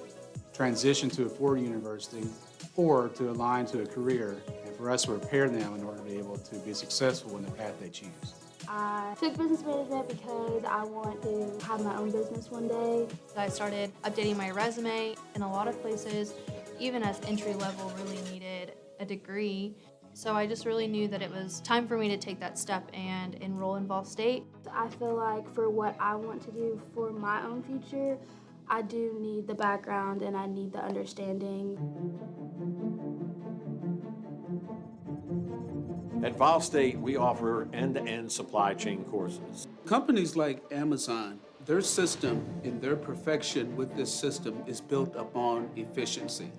transition to a four-year university or to align to a career, and for us to prepare them in order to be able to be successful in the path they choose. I took business management because I want to have my own business one day. I started updating my resume in a lot of places, even as entry level really needed a degree. So I just really knew that it was time for me to take that step and enroll in Vol State. I feel like for what I want to do for my own future, I do need the background and I need the understanding. At Volstate, we offer end-to-end supply chain courses. Companies like Amazon, their system and their perfection with this system is built upon efficiency.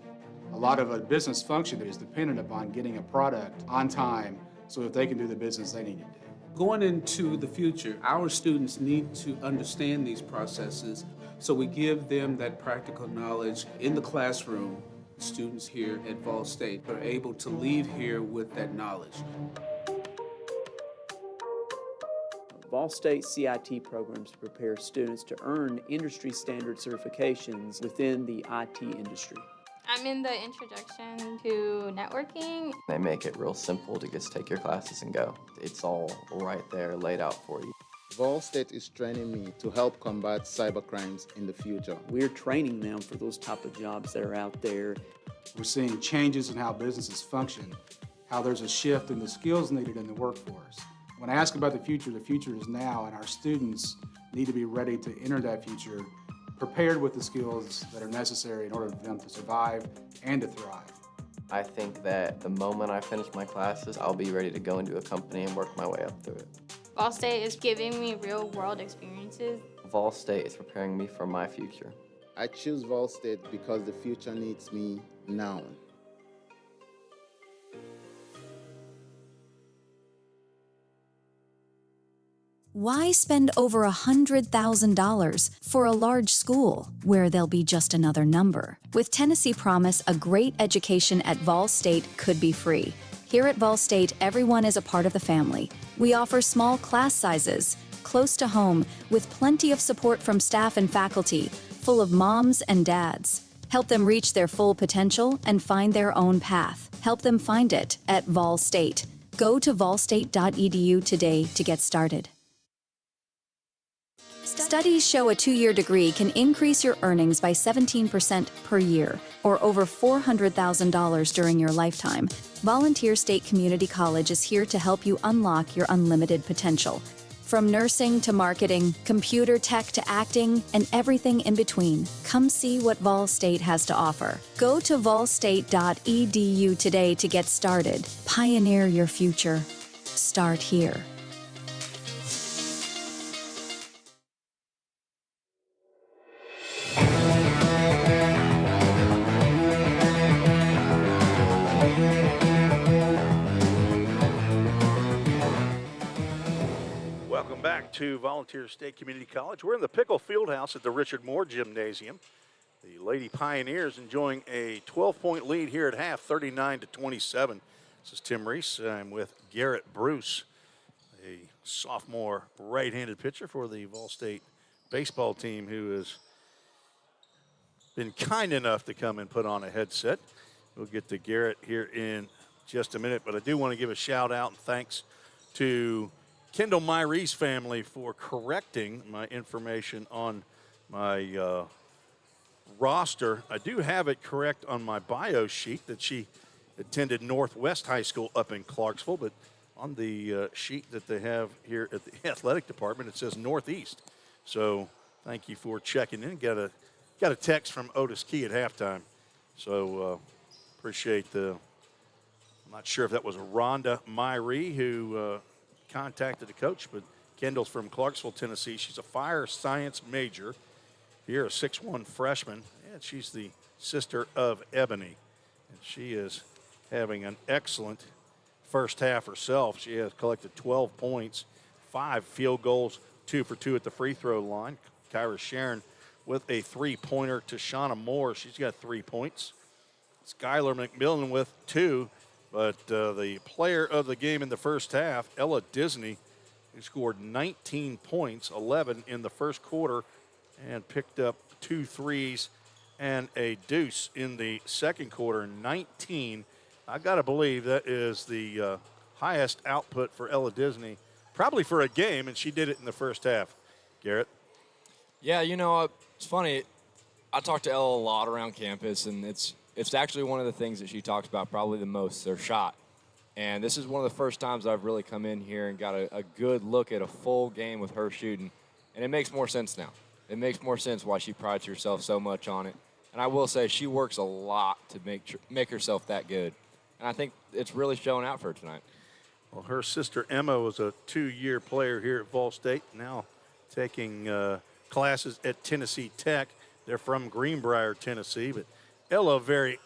A lot of a business function is dependent upon getting a product on time so that they can do the business they need to do. Going into the future, our students need to understand these processes, so we give them that practical knowledge in the classroom. Students here at Vol State are able to leave here with that knowledge. Vol State CIT programs prepare students to earn industry standard certifications within the IT industry. I'm in the introduction to networking. They make it real simple to just take your classes and go. It's all right there laid out for you. Volstate is training me to help combat cybercrimes in the future. We're training them for those type of jobs that are out there. We're seeing changes in how businesses function, how there's a shift in the skills needed in the workforce. When I ask about the future is now, and our students need to be ready to enter that future, prepared with the skills that are necessary in order for them to survive and to thrive. I think that the moment I finish my classes, I'll be ready to go into a company and work my way up through it. Vol State is giving me real-world experiences. Vol State is preparing me for my future. I choose Volstate because the future needs me now. Why spend over $100,000 for a large school where they'll be just another number? With Tennessee Promise, a great education at Volstate could be free. Here at Volstate, everyone is a part of the family. We offer small class sizes, close to home, with plenty of support from staff and faculty, full of moms and dads. Help them reach their full potential and find their own path. Help them find it at Volstate. Go to volstate.edu today to get started. Studies show a 2-year degree can increase your earnings by 17% per year, or over $400,000 during your lifetime. Volunteer State Community College is here to help you unlock your unlimited potential. From nursing to marketing, computer tech to acting, and everything in between, come see what Vol State has to offer. Go to volstate.edu today to get started. Pioneer your future. Start here. Welcome back to Volunteer State Community College. We're in the Pickle Fieldhouse at the Richard Moore Gymnasium. The Lady Pioneers enjoying a 12-point lead here at half, 39-27. This is Tim Reese. I'm with Garrett Bruce, a sophomore right-handed pitcher for the Vol State baseball team who has been kind enough to come and put on a headset. We'll get to Garrett here in just a minute, but I do want to give a shout out and thanks to Kendall Myrie's family for correcting my information on my roster. I do have it correct on my bio sheet that she attended Northwest High School up in Clarksville, but on the sheet that they have here at the athletic department, it says Northeast. So thank you for checking in. Got a text from Otis Key at halftime. So appreciate I'm not sure if that was Rhonda Myrie who contacted the coach, but Kendall's from Clarksville, Tennessee. She's a fire science major here, a 6'1" freshman, and she's the sister of Ebony. And she is having an excellent first half herself. She has collected 12 points, 5 field goals, 2 for 2 at the free throw line. Kyra Sharon with a 3-pointer to Shauna Moore. She's got 3 points. Skylar McMillan with 2. But the player of the game in the first half, Ella Disney, who scored 19 points, 11 in the first quarter, and picked up 2 threes and a deuce in the second quarter, 19. I got to believe that is the highest output for Ella Disney, probably for a game, and she did it in the first half. Garrett? Yeah, you know, it's funny. I talk to Ella a lot around campus, and it's actually one of the things that she talks about probably the most, their shot. And this is one of the first times I've really come in here and got a good look at a full game with her shooting. And it makes more sense now. It makes more sense why she prides herself so much on it. And I will say she works a lot to make herself that good. And I think it's really showing out for her tonight. Well, her sister Emma was a 2-year player here at Vol State, now taking classes at Tennessee Tech. They're from Greenbrier, Tennessee, but Ella, very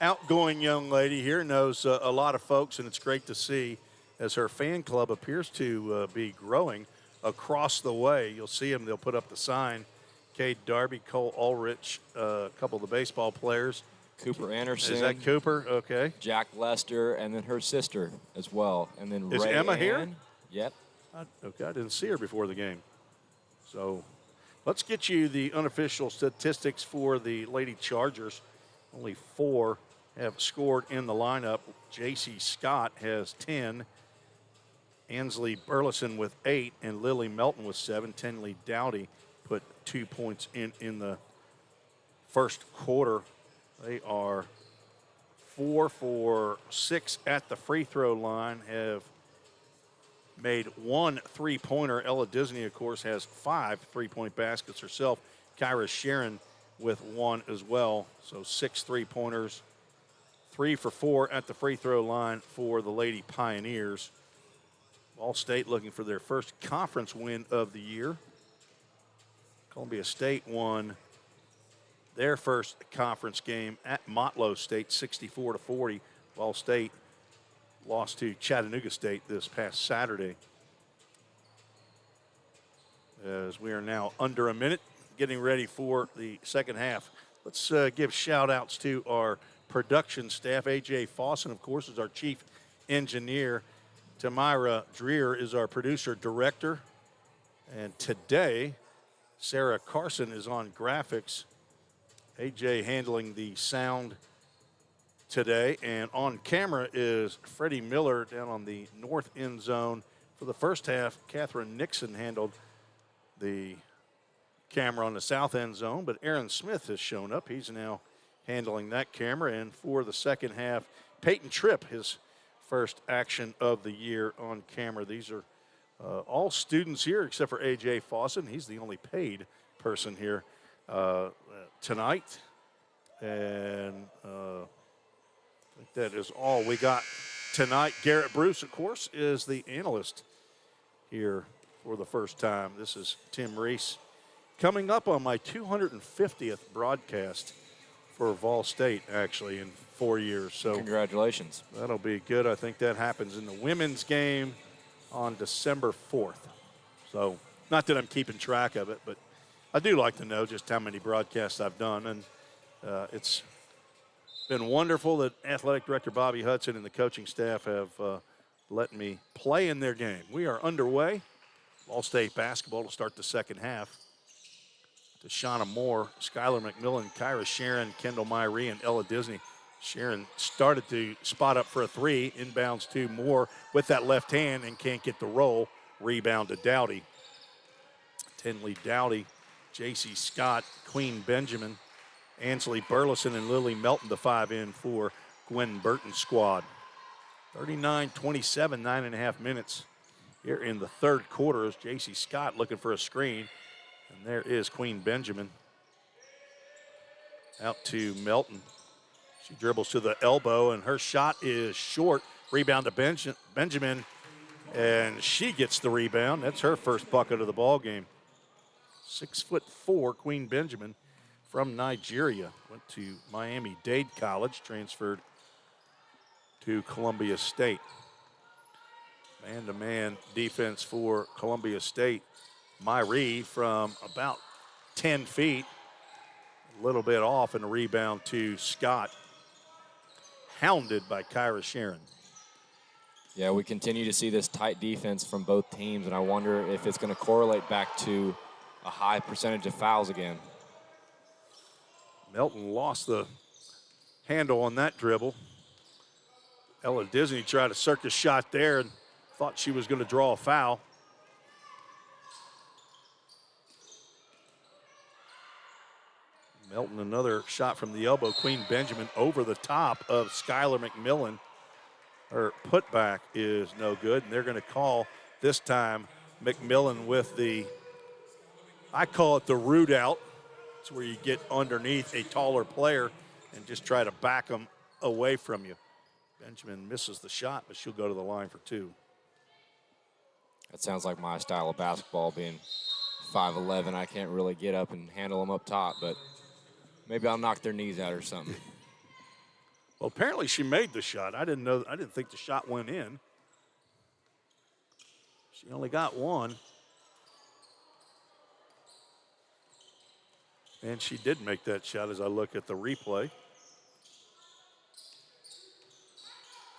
outgoing young lady here, knows a lot of folks, and it's great to see as her fan club appears to be growing across the way. You'll see them. They'll put up the sign. Cade Darby, Cole Ulrich, a couple of the baseball players. Cooper Anderson. Is that Cooper? Okay. Jack Lester, and then her sister as well. And then Is Ray Emma Ann. here? Yep. Okay, I didn't see her before the game. So let's get you the unofficial statistics for the Lady Chargers. Only 4 have scored in the lineup. J.C. Scott has 10. Ansley Burleson with 8. And Lily Melton with 7. Tenley Dowdy put 2 points in the first quarter. They are 4 for 6 at the free throw line, have made 1 3-pointer. Ella Disney, of course, has 5 3-point baskets herself. Kyra Sharon with 1 as well. So 6 3-pointers, 3 for 4 at the free throw line for the Lady Pioneers. Vol State looking for their first conference win of the year. Columbia State won their first conference game at Motlow State, 64-40. Vol State lost to Chattanooga State this past Saturday. as we are now under a minute, getting ready for the second half. Let's give shout-outs to our production staff. A.J. Fawson, of course, is our chief engineer. Tamira Dreer is our producer-director. And today, Sarah Carson is on graphics. A.J. handling the sound today. And on camera is Freddie Miller down on the north end zone. For the first half, Catherine Nixon handled the camera on the south end zone, but Aaron Smith has shown up. He's now handling that camera. And for the second half, Peyton Tripp, his first action of the year on camera. These are all students here except for A.J. Fawson. He's the only paid person here tonight. And I think that is all we got tonight. Garrett Bruce, of course, is the analyst here for the first time. This is Tim Reese. Coming up on my 250th broadcast for Vol State, actually, in 4 years. So congratulations. That'll be good. I think that happens in the women's game on December 4th. So not that I'm keeping track of it, but I do like to know just how many broadcasts I've done. And it's been wonderful that Athletic Director Bobby Hudson and the coaching staff have let me play in their game. We are underway. Vol State basketball to start the second half. Deshauna Moore, Skylar McMillan, Kyra Sharon, Kendall Myrie, and Ella Disney. Sharon started to spot up for a three. Inbounds to Moore with that left hand and can't get the roll. Rebound to Dowdy. Tinley Dowdy, J.C. Scott, Queen Benjamin, Ansley Burleson, and Lily Melton, the 5-in for Gwen Burton's squad. 39-27, 9.5 minutes here in the third quarter as J.C. Scott looking for a screen. And there is Queen Benjamin. Out to Melton. She dribbles to the elbow, and her shot is short. Rebound to Benjamin, and she gets the rebound. That's her first bucket of the ball game. 6'4", Queen Benjamin from Nigeria. Went to Miami-Dade College, transferred to Columbia State. Man-to-man defense for Columbia State. Myrie from about 10 feet, a little bit off, and a rebound to Scott. Hounded by Kyra Sharon. Yeah, we continue to see this tight defense from both teams, and I wonder if it's going to correlate back to a high percentage of fouls again. Melton lost the handle on that dribble. Ella Disney tried a circus shot there and thought she was going to draw a foul. Melton, another shot from the elbow. Queen Benjamin over the top of Skylar McMillan. Her putback is no good, and they're going to call this time McMillan with the, I call it the root out. It's where you get underneath a taller player and just try to back them away from you. Benjamin misses the shot, but she'll go to the line for two. That sounds like my style of basketball, being 5'11". I can't really get up and handle them up top, but maybe I'll knock their knees out or something. Well, apparently she made the shot. I didn't think the shot went in. She only got one. And she did make that shot as I look at the replay.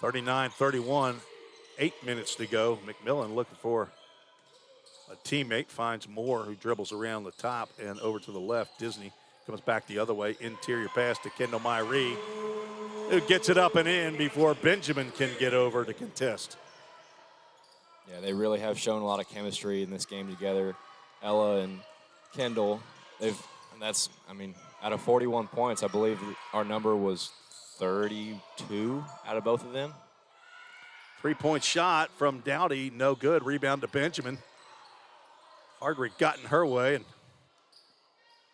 39-31, 8 minutes to go. McMillan looking for a teammate, finds Moore, who dribbles around the top and over to the left. Disney comes back the other way. Interior pass to Kendall Myrie, who gets it up and in before Benjamin can get over to contest. Yeah, they really have shown a lot of chemistry in this game together. Ella and Kendall, out of 41 points, I believe our number was 32 out of both of them. 3-point shot from Dowdy, no good. Rebound to Benjamin. Hardwick got in her way, and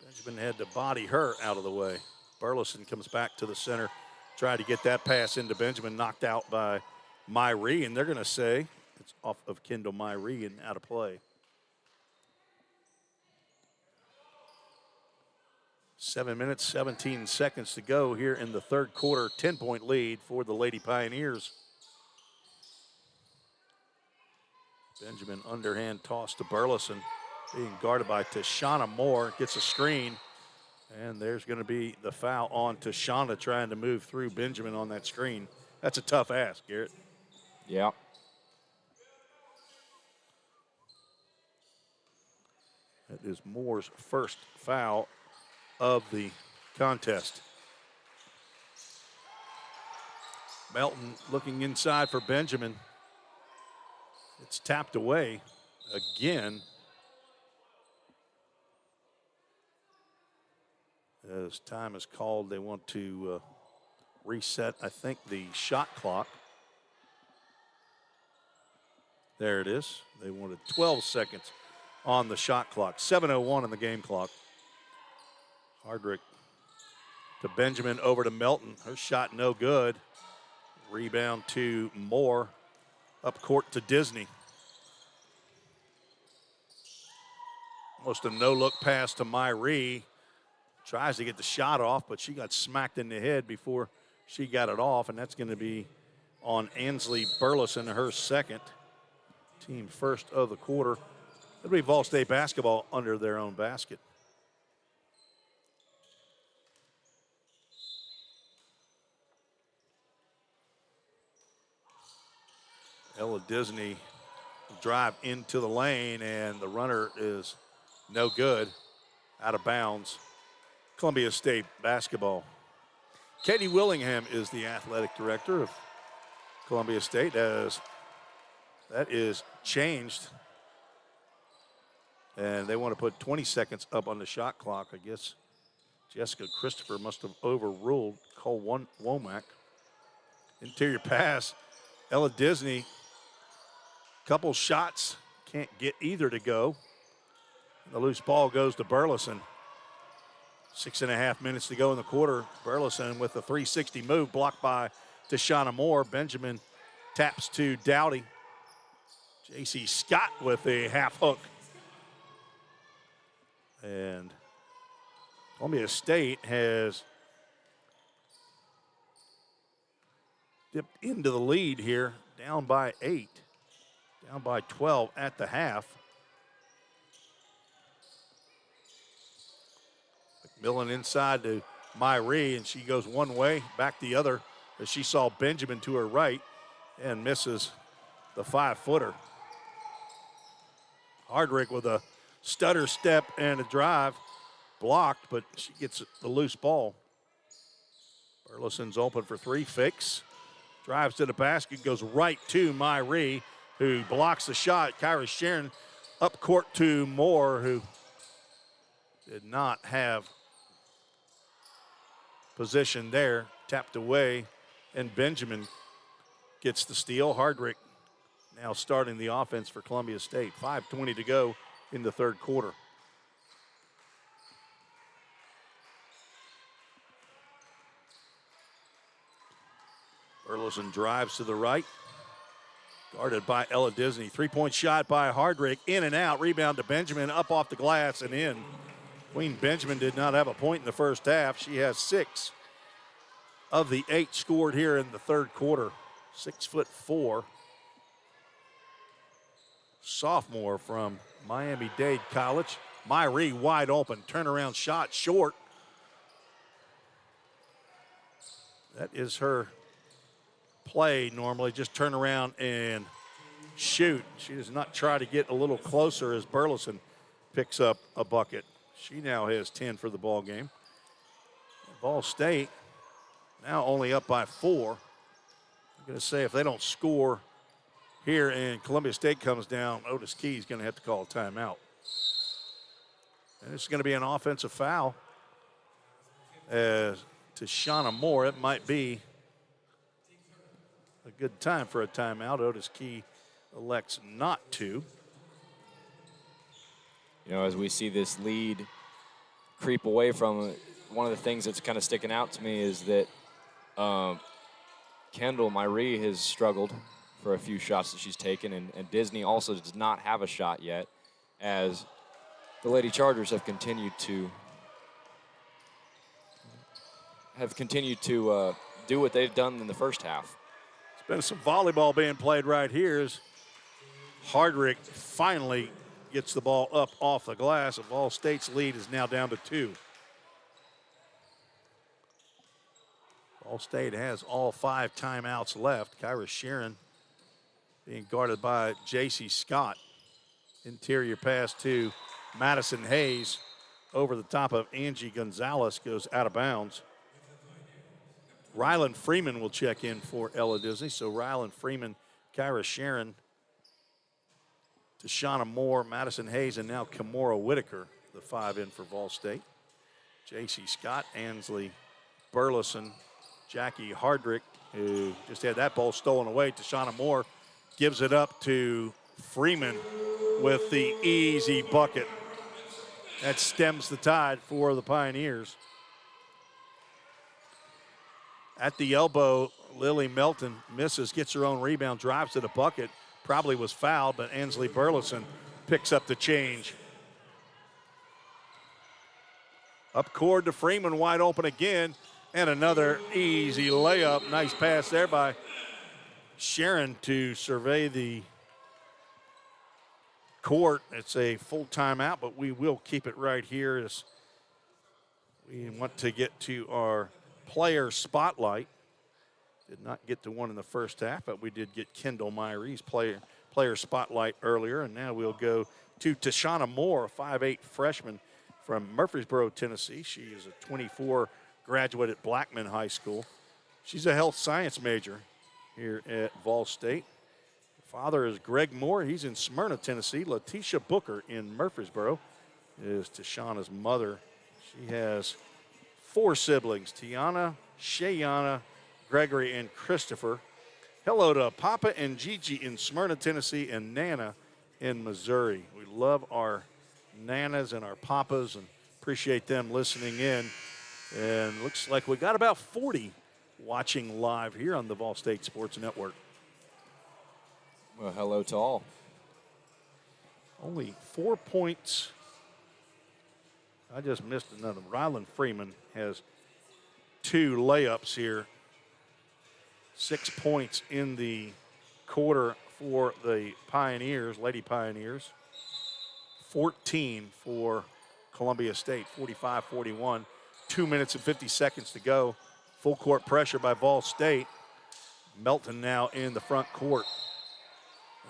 Benjamin had to body her out of the way. Burleson comes back to the center, tried to get that pass into Benjamin, knocked out by Myrie, and they're going to say it's off of Kendall Myrie and out of play. 7 minutes, 17 seconds to go here in the third quarter. 10-point lead for the Lady Pioneers. Benjamin underhand toss to Burleson. being guarded by Tashana Moore. Gets a screen, and there's going to be the foul on Tashana trying to move through Benjamin on that screen. That's a tough ask, Garrett. Yeah. That is Moore's first foul of the contest. Melton looking inside for Benjamin. It's tapped away again. As time is called, they want to reset, I think, the shot clock. There it is. They wanted 12 seconds on the shot clock. 7:01 on the game clock. Hardrick to Benjamin, over to Melton. Her shot no good. Rebound to Moore. Up court to Disney. Almost a no-look pass to Myree. Tries to get the shot off, but she got smacked in the head before she got it off, and that's going to be on Ansley Burleson, her second. Team first of the quarter. It'll be Vol State basketball under their own basket. Ella Disney drive into the lane, and the runner is no good, out of bounds. Columbia State basketball. Katie Willingham is the athletic director of Columbia State, as that is changed. And they want to put 20 seconds up on the shot clock. I guess Jessica Christopher must have overruled Cole Womack. Interior pass. Ella Disney, couple shots, can't get either to go. The loose ball goes to Burleson. 6.5 minutes to go in the quarter. Burleson with a 360 move, blocked by Tashana Moore. Benjamin taps to Dowdy. J.C. Scott with a half hook. And Columbia State has dipped into the lead here, down by 8, down by 12 at the half. McMillan inside to Myree, and she goes one way, back the other, as she saw Benjamin to her right and misses the 5-footer. Hardrick with a stutter step and a drive, blocked, but she gets the loose ball. Burleson's open for three, fakes, drives to the basket, goes right to Myree, who blocks the shot. Kyra Sharon up court to Moore, who did not have position there, tapped away, and Benjamin gets the steal. Hardrick now starting the offense for Columbia State. 5:20 to go in the third quarter. Burleson drives to the right, guarded by Ella Disney. Three-point shot by Hardrick, in and out. Rebound to Benjamin, up off the glass and in. Queen Benjamin did not have a point in the first half. She has 6 of the 8 scored here in the third quarter. 6'4". Sophomore from Miami-Dade College. Myree wide open, turnaround shot, short. That is her play normally, just turn around and shoot. She does not try to get a little closer as Burleson picks up a bucket. She now has 10 for the ball game. Vol State now only up by 4. I'm going to say if they don't score here and Columbia State comes down, Otis Key is going to have to call a timeout. And it's going to be an offensive foul as Tashana Moore. It might be a good time for a timeout. Otis Key elects not to. You know, as we see this lead creep away from it, one of the things that's kind of sticking out to me is that Kendall Myree has struggled for a few shots that she's taken, and Disney also does not have a shot yet, as the Lady Chargers have continued to do what they've done in the first half. There's been some volleyball being played right here as Hardrick finally gets the ball up off the glass, and Vol State's lead is now down to 2. Vol State has all 5 timeouts left. Kyra Sharon being guarded by J.C. Scott. Interior pass to Madison Hayes over the top of Angie Gonzalez, goes out of bounds. Rylan Freeman will check in for Ella Disney. So Rylan Freeman, Kyra Sharon, Tashana Moore, Madison Hayes, and now Kimora Whitaker, the 5 in for Vol State. J.C. Scott, Ansley Burleson, Jackie Hardrick, who just had that ball stolen away. Tashana Moore gives it up to Freeman with the easy bucket. That stems the tide for the Pioneers. At the elbow, Lily Melton misses, gets her own rebound, drives to the bucket. Probably was fouled, but Ansley Burleson picks up the change. Up court to Freeman, wide open again, and another easy layup. Nice pass there by Sharon to survey the court. It's a full timeout, but we will keep it right here as we want to get to our player spotlight. Did not get to one in the first half, but we did get Kendall Myrie's player spotlight earlier, and now we'll go to Tashana Moore, a 5'8" freshman from Murfreesboro, Tennessee. She is a 24 graduate at Blackman High School. She's a health science major here at Vol State. Father is Greg Moore. He's in Smyrna, Tennessee. Letitia Booker in Murfreesboro is Tashana's mother. She has 4 siblings, Tiana, Shayana, Gregory, and Christopher. Hello to Papa and Gigi in Smyrna, Tennessee, and Nana in Missouri. We love our Nanas and our Papas and appreciate them listening in. And looks like we got about 40 watching live here on the Vol State Sports Network. Well, hello to all. Only 4 points. I just missed another. Rylan Freeman has 2 layups here. 6 points in the quarter for the Pioneers, Lady Pioneers. 14 for Columbia State, 45-41. 2 minutes and 50 seconds to go. Full court pressure by Vol State. Melton now in the front court.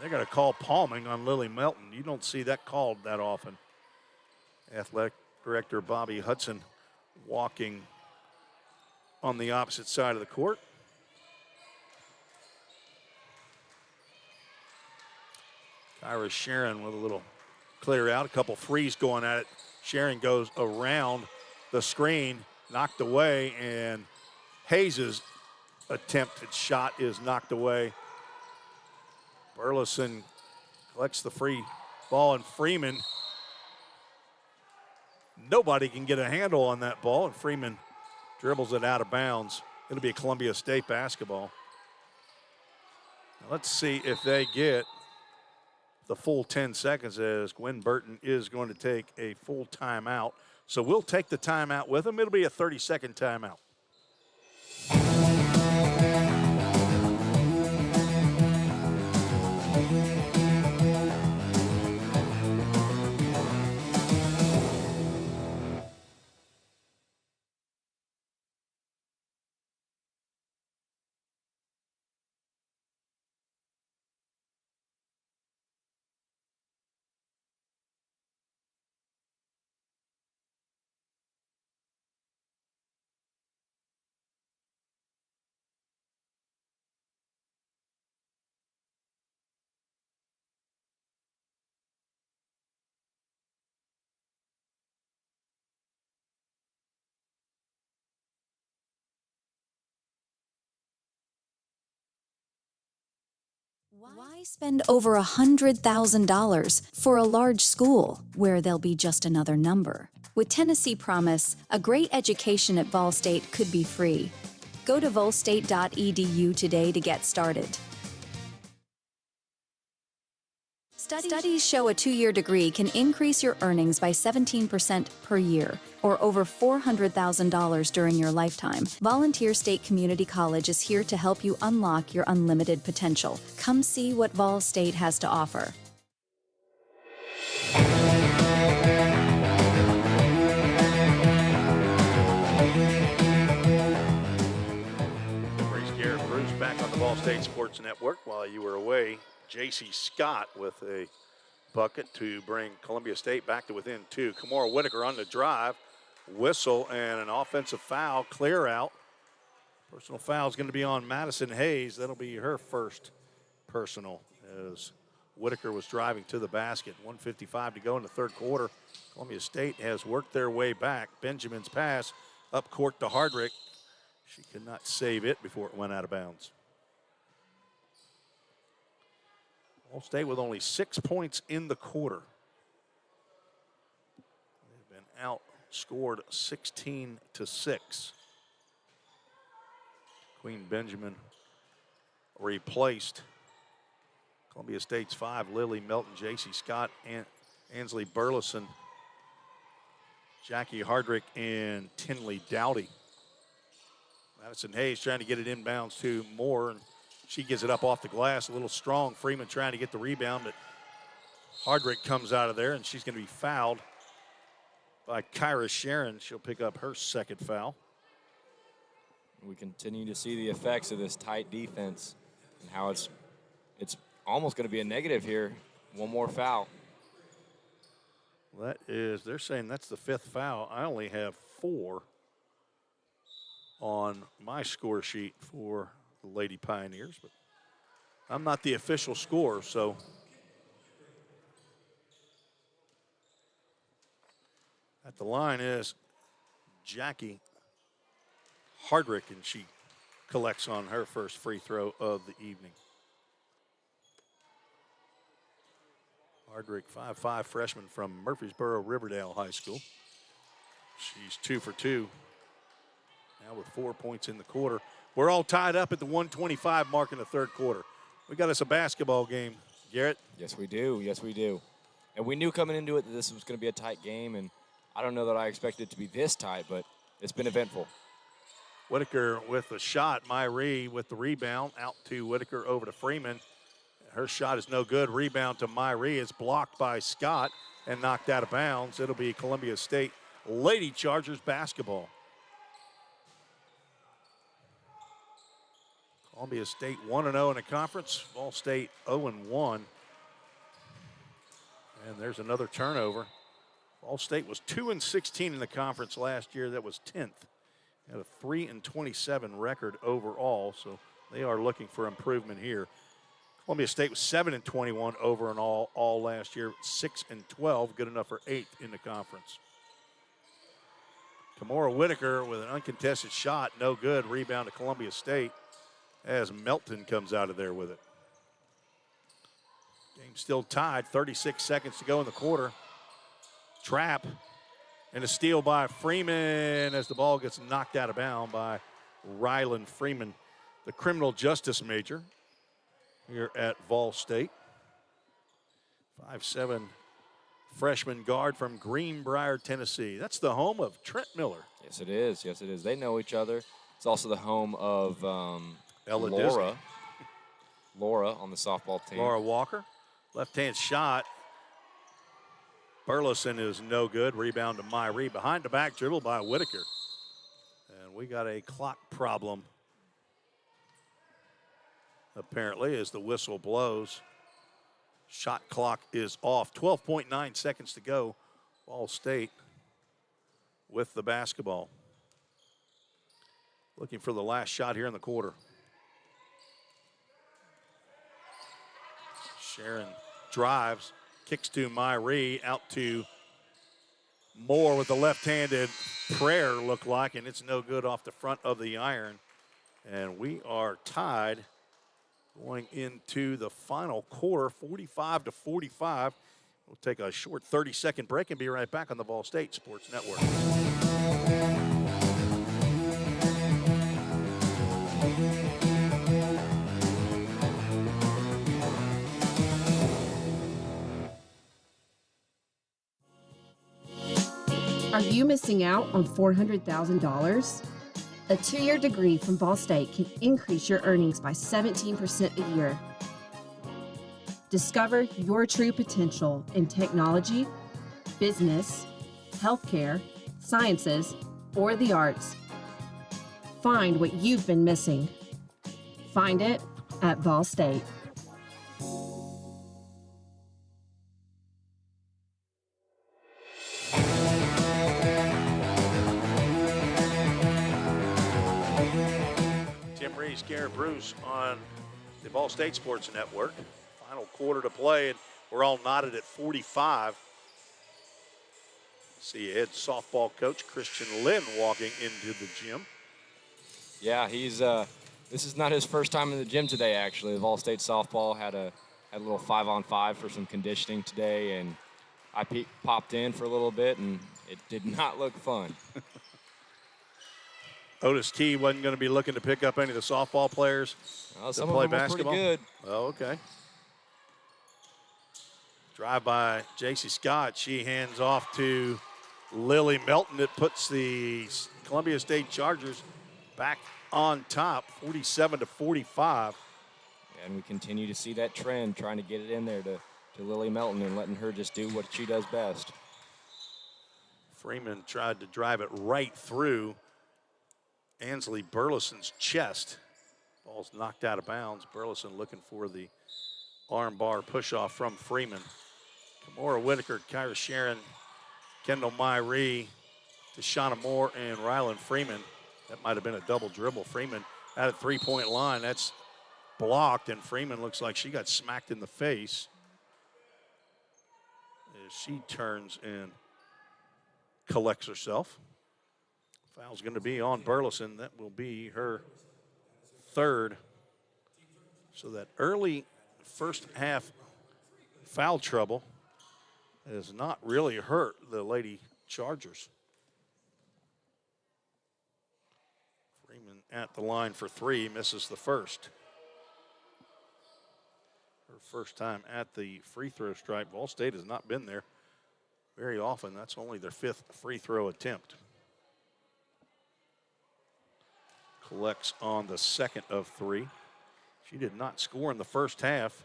They're going to call palming on Lily Melton. You don't see that called that often. Athletic Director Bobby Hudson walking on the opposite side of the court. Kyra Sharon with a little clear out, a couple threes going at it. Sharon goes around the screen, knocked away, and Hayes' attempted shot is knocked away. Burleson collects the free ball, and Freeman, nobody can get a handle on that ball, and Freeman dribbles it out of bounds. It'll be a Columbia State basketball. Now let's see if they get the full 10 seconds, as Gwen Burton is going to take a full timeout. So we'll take the timeout with them. It'll be a 30-second timeout. Why spend over $100,000 for a large school where they'll be just another number? With Tennessee Promise, a great education at Vol State could be free. Go to volstate.edu today to get started. Studies show a 2-year degree can increase your earnings by 17% per year, or over $400,000 during your lifetime. Volunteer State Community College is here to help you unlock your unlimited potential. Come see what Vol State has to offer. State Sports Network. While you were away, J.C. Scott with a bucket to bring Columbia State back to within 2. Kamora Whitaker on the drive. Whistle and an offensive foul, clear out. Personal foul is going to be on Madison Hayes. That'll be her first personal as Whitaker was driving to the basket. 1:55 to go in the third quarter. Columbia State has worked their way back. Benjamin's pass up court to Hardrick. She could not save it before it went out of bounds. Vol State with only 6 points in the quarter. They've been outscored 16-6. Queen Benjamin replaced Columbia State's 5, Lily Melton, J.C. Scott, Ansley Burleson, Jackie Hardrick, and Tinley Dowdy. Madison Hayes trying to get it inbounds to Moore, and she gets it up off the glass, a little strong. Freeman trying to get the rebound, but Hardrick comes out of there, and she's going to be fouled by Kyra Sharon. She'll pick up her second foul. We continue to see the effects of this tight defense and how it's almost going to be a negative here. One more foul. They're saying that's the 5th foul. I only have 4 on my score sheet for the Lady Pioneers, but I'm not the official scorer, so. At the line is Jackie Hardrick, and she collects on her first free throw of the evening. Hardrick, 5'5" freshman from Murfreesboro Riverdale High School. She's 2 for 2. Now with 4 points in the quarter. We're all tied up at the 1:25 mark in the third quarter. We got us a basketball game, Garrett. Yes, we do. Yes, we do. And we knew coming into it that this was going to be a tight game, and I don't know that I expected it to be this tight, but it's been eventful. Whitaker with the shot. Myrie with the rebound. Out to Whitaker, over to Freeman. Her shot is no good. Rebound to Myrie. It's blocked by Scott and knocked out of bounds. It'll be Columbia State Lady Chargers basketball. Columbia State 1-0 in the conference. Vol State 0-1. And there's another turnover. Vol State was 2-16 in the conference last year. That was 10th. Had a 3-27 record overall, so they are looking for improvement here. Columbia State was 7-21 over and all last year. 6-12, good enough for 8th in the conference. Kamora Whitaker with an uncontested shot, no good. Rebound to Columbia State as Melton comes out of there with it. Game still tied, 36 seconds to go in the quarter. Trap and a steal by Freeman as the ball gets knocked out of bounds by Rylan Freeman, the criminal justice major here at Vol State. 5'7" freshman guard from Greenbrier, Tennessee. That's the home of Trent Miller. Yes, it is. Yes, it is. They know each other. It's also the home of Ella Laura. Disney. Laura on the softball team. Laura Walker, left-hand shot. Burleson is no good. Rebound to Myrie. Behind the back dribble by Whitaker. And we got a clock problem, apparently, as the whistle blows. Shot clock is off. 12.9 seconds to go. Vol State with the basketball. Looking for the last shot here in the quarter. Sharon drives, kicks to Myrie, out to Moore with the left-handed prayer, look like, and it's no good off the front of the iron. And we are tied going into the final quarter, 45-45. We'll take a short 30-second break and be right back on the Vol State Sports Network. Are you missing out on $400,000? A 2-year degree from Vol State can increase your earnings by 17% a year. Discover your true potential in technology, business, healthcare, sciences, or the arts. Find what you've been missing. Find it, at Vol State. Tim Rees, Garrett Bruce on the Ball State Sports Network. Final quarter to play, and we're all knotted at 45. See head softball coach Christian Lynn walking into the gym. Yeah, he's this is not his first time in the gym today, actually. The Vol State softball had a little 5-on-5 for some conditioning today, and I popped in for a little bit, and it did not look fun. Otis Key wasn't going to be looking to pick up any of the softball players Well, to some play of them basketball. were pretty good. Oh, okay. Drive by J.C. Scott. She hands off to Lily Melton. It puts the Columbia State Chargers back on top, 47-45. And we continue to see that trend, trying to get it in there to Lily Melton and letting her just do what she does best. Freeman tried to drive it right through Ansley Burleson's chest. Ball's knocked out of bounds. Burleson looking for the arm bar push-off from Freeman. Kimora Whitaker, Kyra Sharon, Kendall Myree, Tashana Moore, and Rylan Freeman. That might have been a double dribble. Freeman at a three-point line. That's blocked, and Freeman looks like she got smacked in the face as she turns and collects herself. Foul's going to be on Burleson. That will be her third. So that early first half foul trouble has not really hurt the Lady Chargers. Freeman at the line for three, misses the first. Her first time at the free throw stripe. Vol State has not been there very often. That's only their fifth free throw attempt. Collects on the second of three. She did not score in the first half.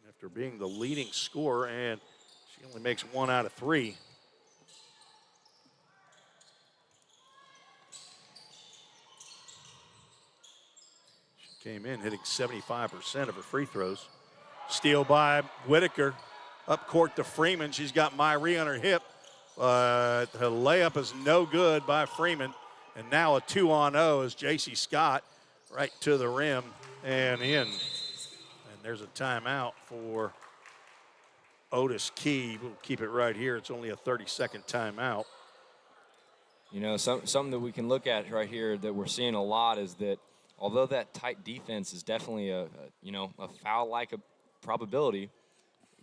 After being the leading scorer, and she only makes 1 out of 3. She came in hitting 75% of her free throws. Steal by Whitaker. Up court to Freeman. She's got Myree on her hip. Her layup is no good by Freeman. And now a 2-on-0 is J.C. Scott right to the rim and in. And there's a timeout for Otis Key. We'll keep it right here. It's only a 30-second timeout. You know, something that we can look at right here that we're seeing a lot is that although that tight defense is definitely a foul-like probability,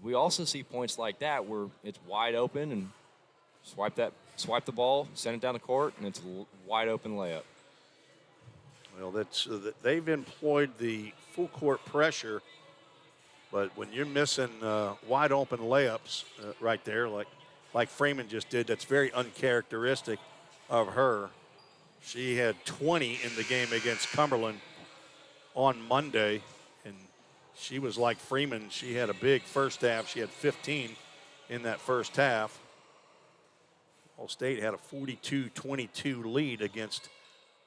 we also see points like that where it's wide open and swipe the ball, send it down the court, and it's a wide open layup. Well, they've employed the full court pressure, but when you're missing wide open layups right there, like Freeman just did, that's very uncharacteristic of her. She had 20 in the game against Cumberland on Monday, and she was like Freeman. She had a big first half. She had 15 in that first half. Ball State had a 42-22 lead against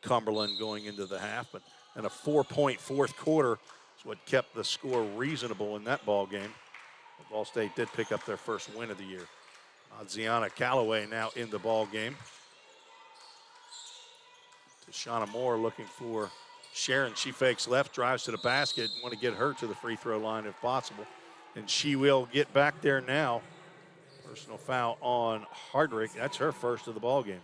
Cumberland going into the half, and a 4-point fourth quarter is what kept the score reasonable in that ball game. But Ball State did pick up their first win of the year. Ziana Calloway now in the ball game. Tashana Moore looking for Sharon. She fakes left, drives to the basket. Want to get her to the free throw line if possible, and she will get back there now. Personal foul on Hardrick. That's her first of the ball game.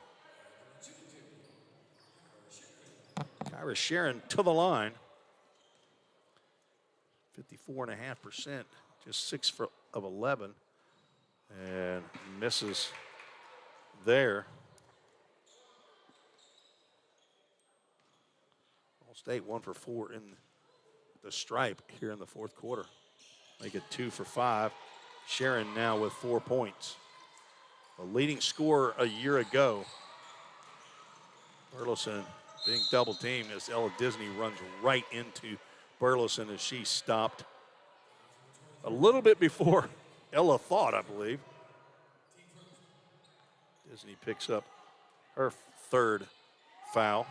Kyra Sharon to the line. 54.5%, just 6 of 11, and misses there. Ball State 1 for 4 in the stripe here in the fourth quarter. Make it 2 for 5. Sharon now with 4 points. The leading scorer a year ago. Burleson being double teamed as Ella Disney runs right into Burleson as she stopped a little bit before Ella thought, I believe. Disney picks up her third foul.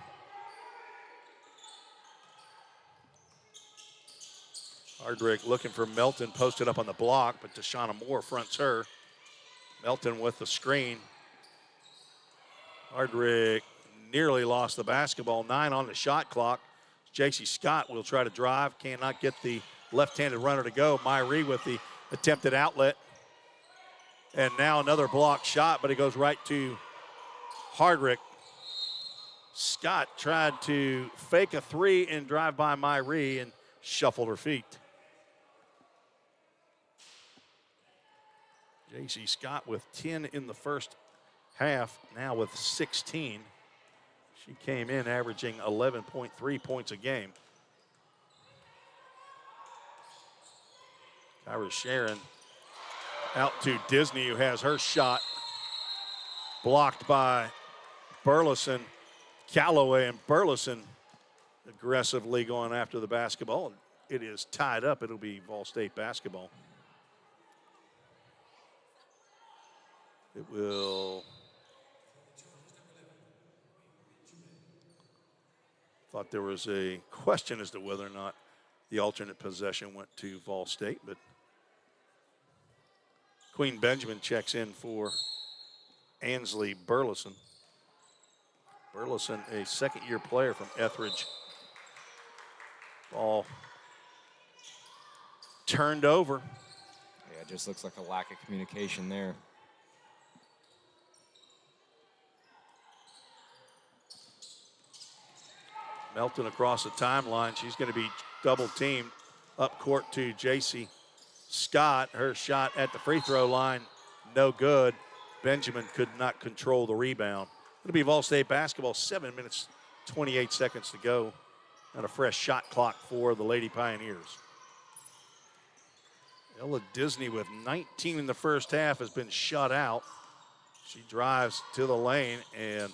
Hardrick looking for Melton, posted up on the block, but Tashana Moore fronts her. Melton with the screen. Hardrick nearly lost the basketball. 9 on the shot clock. J.C. Scott will try to drive. Cannot get the left-handed runner to go. Myrie with the attempted outlet. And now another block shot, but it goes right to Hardrick. Scott tried to fake a three and drive by Myrie and shuffled her feet. J.C. Scott with 10 in the first half, now with 16. She came in averaging 11.3 points a game. Kyra Sharon out to Disney, who has her shot blocked by Burleson. Callaway and Burleson aggressively going after the basketball. It is tied up. It'll be Vol State basketball. It will. Thought there was a question as to whether or not the alternate possession went to Vol State, but Queen Benjamin checks in for Ansley Burleson. Burleson, a second-year player from Etheridge. Ball turned over. Yeah, it just looks like a lack of communication there. Melton across the timeline. She's going to be double teamed up court to J.C. Scott. Her shot at the free throw line, no good. Benjamin could not control the rebound. It'll be Vol State basketball, 7 minutes, 28 seconds to go. And a fresh shot clock for the Lady Pioneers. Ella Disney with 19 in the first half has been shut out. She drives to the lane and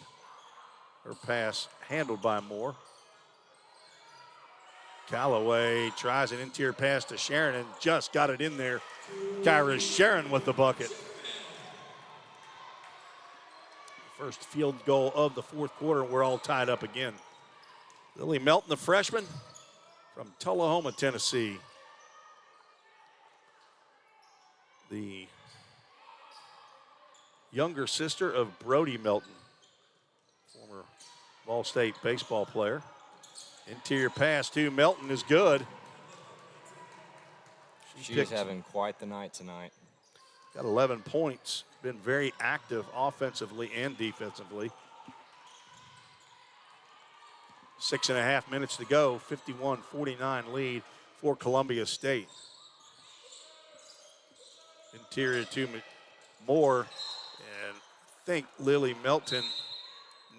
her pass handled by Moore. Callaway tries an interior pass to Sharon and just got it in there. Kyra Sharon with the bucket. First field goal of the fourth quarter. We're all tied up again. Lily Melton, the freshman from Tullahoma, Tennessee. The younger sister of Brody Melton, former Vol State baseball player. Interior pass to Melton is good. She's having quite the night tonight. Got 11 points. Been very active offensively and defensively. 6.5 minutes to go. 51-49 lead for Columbia State. Interior to Moore. And I think Lily Melton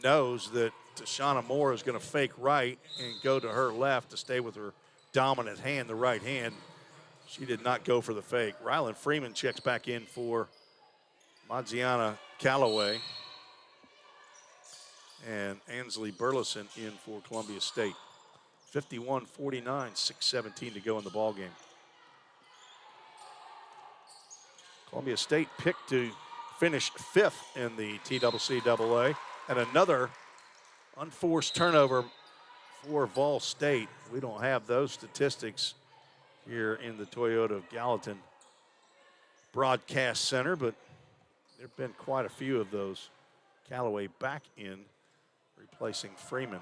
knows that Tashana Moore is going to fake right and go to her left to stay with her dominant hand, the right hand. She did not go for the fake. Rylan Freeman checks back in for Madziana Callaway. And Ansley Burleson in for Columbia State. 51-49, 6:17 to go in the ballgame. Columbia State picked to finish 5th in the TCCAA. And another unforced turnover for Vol State. We don't have those statistics here in the Toyota Gallatin Broadcast Center, but there have been quite a few of those. Callaway back in, replacing Freeman.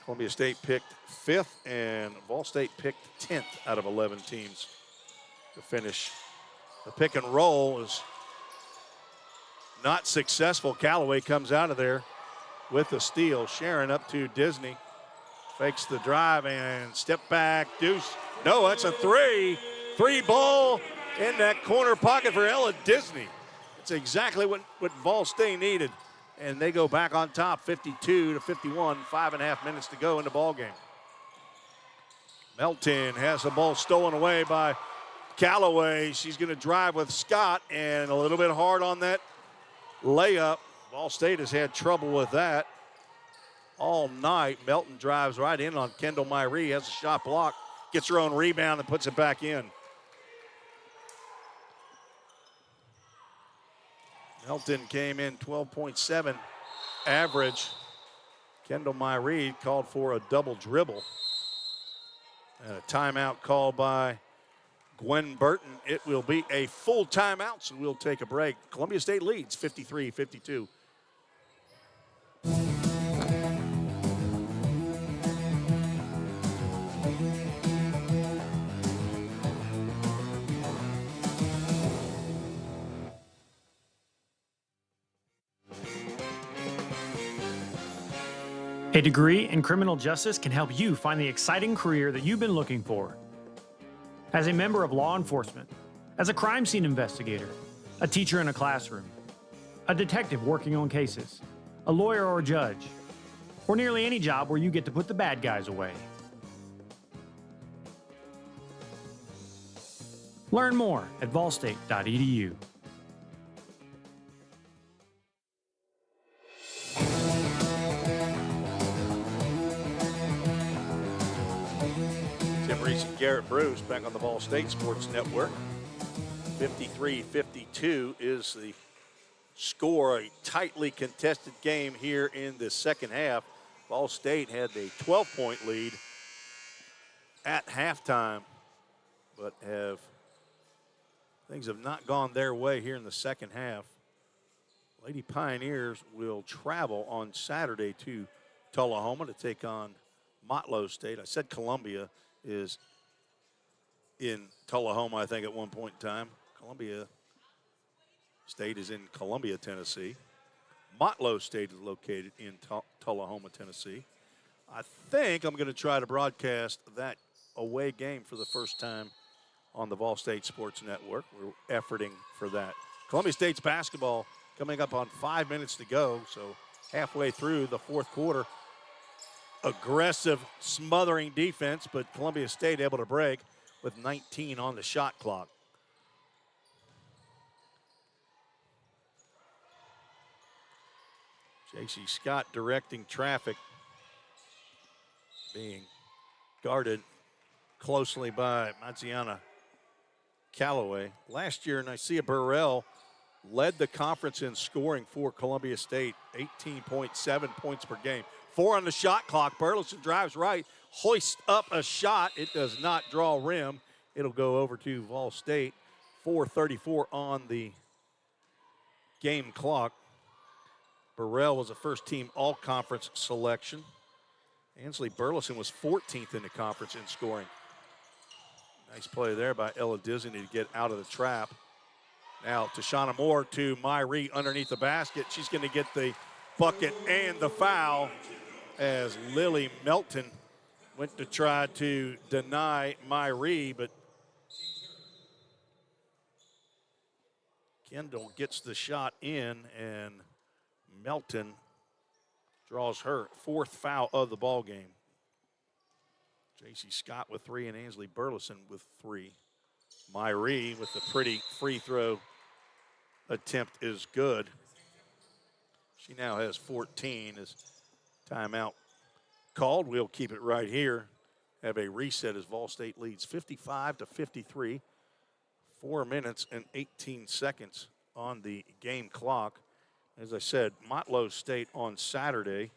Columbia State picked 5th, and Vol State picked 10th out of 11 teams to finish. The pick and roll is not successful. Callaway comes out of there with the steal. Sharon up to Disney. Fakes the drive and step back. Deuce. No, that's a three. Three ball in that corner pocket for Ella Disney. It's exactly what Vol State needed. And they go back on top, 52-51, 5.5 minutes to go in the ballgame. Melton has the ball stolen away by Callaway. She's going to drive with Scott, and a little bit hard on that layup. Vol State has had trouble with that all night. Melton drives right in on Kendall Myrie, has a shot block, gets her own rebound and puts it back in. Melton came in 12.7 average. Kendall Myrie called for a double dribble. And a timeout called by Gwen Burton. It will be a full timeout, so we'll take a break. Columbia State leads 53-52. A degree in criminal justice can help you find the exciting career that you've been looking for. As a member of law enforcement, as a crime scene investigator, a teacher in a classroom, a detective working on cases, a lawyer or a judge, or nearly any job where you get to put the bad guys away. Learn more at volstate.edu. Reese and Garrett Bruce back on the Volstate Sports Network. 53-52 is the score. A tightly contested game here in the second half. Vol State had a 12-point lead at halftime, but things have not gone their way here in the second half. Lady Pioneers will travel on Saturday to Tullahoma to take on Motlow State. I said Columbia is in Tullahoma, I think, at one point in time. Columbia State is in Columbia, Tennessee. Motlow State is located in Tullahoma, Tennessee. I think I'm going to try to broadcast that away game for the first time on the Vol State Sports Network. We're efforting for that. Columbia State's basketball coming up on 5 minutes to go, so halfway through the fourth quarter. Aggressive, smothering defense, but Columbia State able to break with 19 on the shot clock. J.C. Scott directing traffic, being guarded closely by Maziana Callaway. Last year, Nicaea Burrell led the conference in scoring for Columbia State, 18.7 points per game. 4 on the shot clock. Burleson drives right, hoists up a shot. It does not draw rim. It'll go over to Vol State. 4:34 on the game clock. Burrell was a first-team all-conference selection. Ansley Burleson was 14th in the conference in scoring. Nice play there by Ella Disney to get out of the trap. Now Tashana Moore to Myrie underneath the basket. She's going to get the bucket and the foul as Lily Melton went to try to deny Myrie, but Kendall gets the shot in, and Melton draws her fourth foul of the ball game. J.C. Scott with 3 and Ansley Burleson with 3. Myrie with the pretty free throw attempt is good. She now has 14 as timeout called. We'll keep it right here. Have a reset as Vol State leads 55-53. 4 minutes and 18 seconds on the game clock. As I said, Motlow State on Saturday,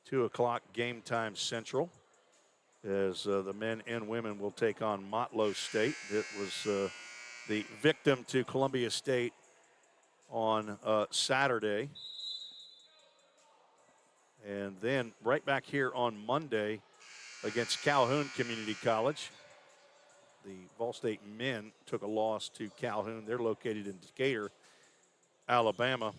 2 o'clock game time central, as the men and women will take on Motlow State. It was the victim to Columbia State on Saturday. And then right back here on Monday against Calhoun Community College. The Vol State men took a loss to Calhoun. They're located in Decatur, Alabama.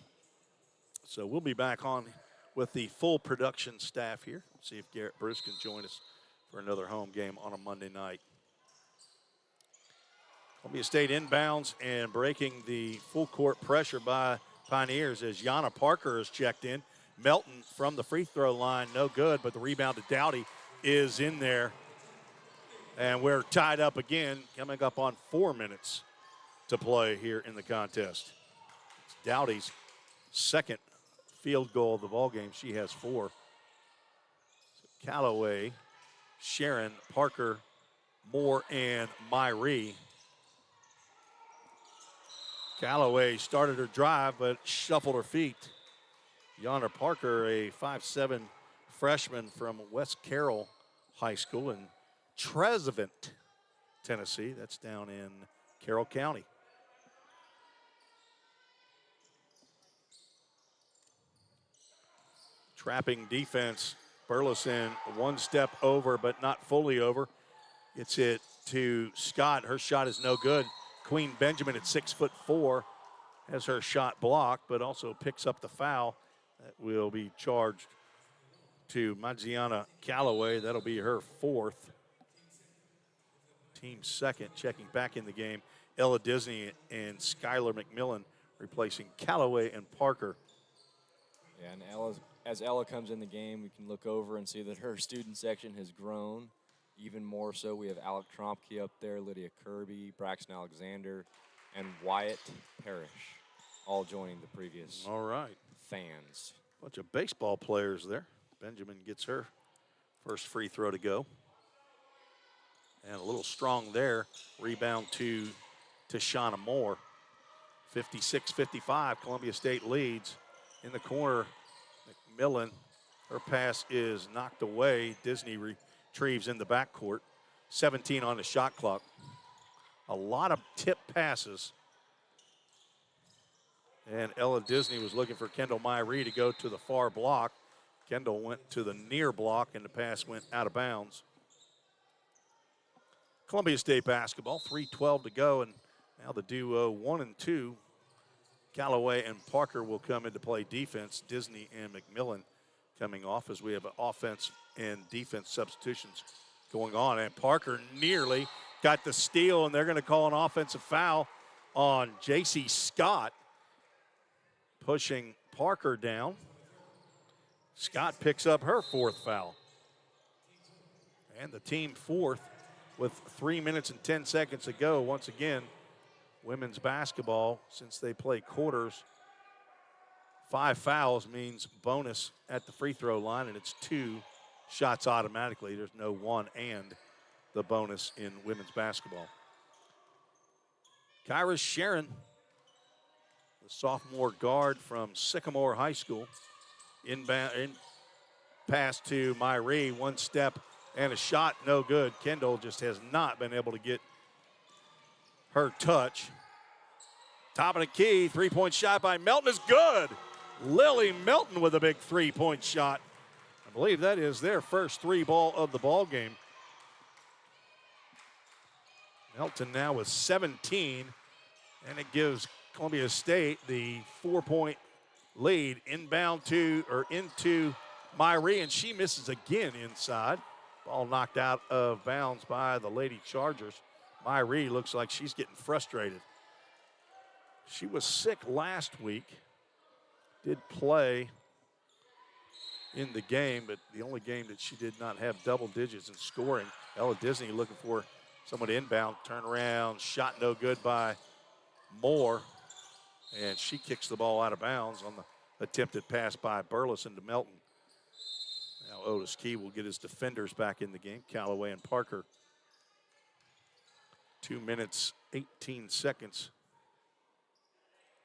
So we'll be back on with the full production staff here. See if Garrett Bruce can join us for another home game on a Monday night. Columbia State inbounds and breaking the full court pressure by Pioneers as Yana Parker is checked in. Melton from the free throw line, no good, but the rebound to Dowdy is in there. And we're tied up again, coming up on 4 minutes to play here in the contest. It's Dowdy's second field goal of the ball game. She has 4. So Callaway, Sharon, Parker, Moore, and Myrie. Callaway started her drive, but shuffled her feet. Yana Parker, a 5'7" freshman from West Carroll High School, and Trezevant, Tennessee. That's down in Carroll County. Trapping defense. Burleson one step over, but not fully over. Gets it to Scott. Her shot is no good. Queen Benjamin at 6'4" has her shot blocked, but also picks up the foul. That will be charged to Maggiana Calloway. That'll be her fourth. Team second. Checking back in the game, Ella Disney and Skylar McMillan replacing Calloway and Parker. Yeah, and as Ella comes in the game, we can look over and see that her student section has grown. Even more so, we have Alec Trompke up there, Lydia Kirby, Braxton Alexander, and Wyatt Parrish, all joining the previous fans. Bunch of baseball players there. Benjamin gets her first free throw to go. And a little strong there. Rebound to Tashana Moore. 56-55, Columbia State leads. In the corner, McMillan, her pass is knocked away. Disney retrieves in the backcourt. 17 on the shot clock. A lot of tip passes. And Ella Disney was looking for Kendall Myree to go to the far block. Kendall went to the near block, and the pass went out of bounds. Columbia State basketball, 3:12 to go, and now the duo 1 and 2. Calloway and Parker will come into play defense. Disney and McMillan coming off as we have offense and defense substitutions going on. And Parker nearly got the steal, and they're going to call an offensive foul on J.C. Scott, pushing Parker down. Scott picks up her fourth foul. And the team fourth with 3 minutes and 10 seconds to go. Once again, women's basketball, since they play quarters, 5 fouls means bonus at the free throw line, and it's 2 shots automatically. There's no 1 and the bonus in women's basketball. Kyra Sharon, the sophomore guard from Sycamore High School, inbound, pass to Myree, 1 step and a shot, no good. Kendall just has not been able to get her touch. Top of the key, 3-point shot by Melton is good. Lily Melton with a big 3-point shot. I believe that is their first 3 ball of the ball game. Melton now with 17, and it gives Columbia State the 4-point lead. Inbound into Myree, and she misses again inside. Ball knocked out of bounds by the Lady Chargers. Myree looks like she's getting frustrated. She was sick last week. Did play in the game, but the only game that she did not have double digits in scoring. Ella Disney looking for someone to inbound, turn around, shot no good by Moore. And she kicks the ball out of bounds on the attempted pass by Burleson to Melton. Now Otis Key will get his defenders back in the game, Calloway and Parker. 2 minutes, 18 seconds